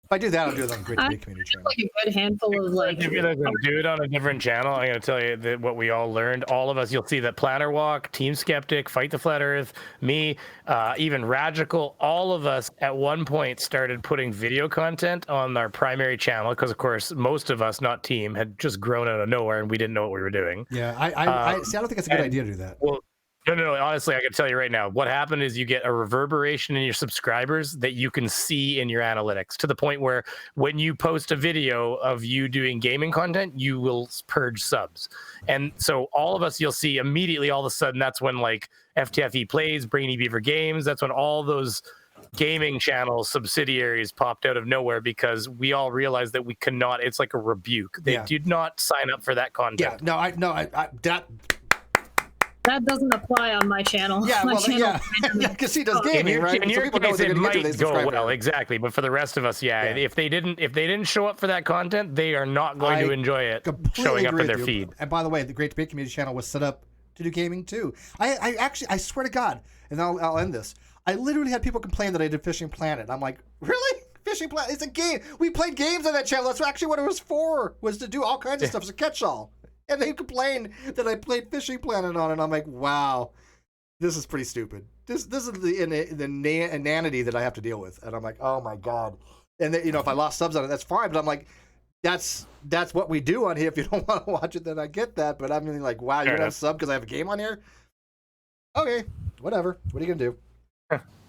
If I do that, I'll do it on the Great Debate Community channel. Like a good handful of like. If you're gonna do it on a different channel, I'm gonna tell you that what we all learned. All of us, you'll see that Planner Walk, Team Skeptic, Fight the Flat Earth, me, even Radical. All of us at one point started putting video content on our primary channel because, of course, most of us, not Team, had just grown out of nowhere and we didn't know what we were doing. Yeah, I see. I don't think it's a good idea to do that. Well, no. Honestly, I can tell you right now, what happened is you get a reverberation in your subscribers that you can see in your analytics to the point where when you post a video of you doing gaming content, you will purge subs. And so all of us, you'll see immediately all of a sudden, that's when like FTFE Plays, Brainy Beaver Games, that's when all those gaming channel subsidiaries popped out of nowhere because we all realized that we cannot, it's like a rebuke. They did not sign up for that content. Yeah, That doesn't apply on my channel. Yeah, my well, channel because he does gaming, right? In your case, it might go well, to. exactly. But for the rest of us, if they didn't show up for that content, they are not going to enjoy it showing up in their feed. And by the way, the Great Debate Community channel was set up to do gaming too. I swear to God, and I'll end this. I literally had people complain that I did Fishing Planet. I'm like, really? Fishing Planet? It's a game. We played games on that channel. That's actually what it was for. Was to do all kinds of stuff. It's a catch-all. And they complained that I played Fishing Planet on it. And I'm like, wow, this is pretty stupid. This is the inanity that I have to deal with. And I'm like, oh my God. And then, if I lost subs on it, that's fine. But I'm like, that's what we do on here. If you don't want to watch it, then I get that. But I'm mean, like, wow, you're gonna have sub because I have a game on here? Okay, whatever. What are you gonna do?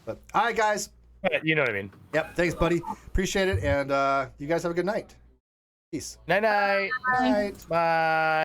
But all right, guys. You know what I mean. Yep. Thanks, buddy. Appreciate it. And you guys have a good night. Peace. Night. Night. Bye.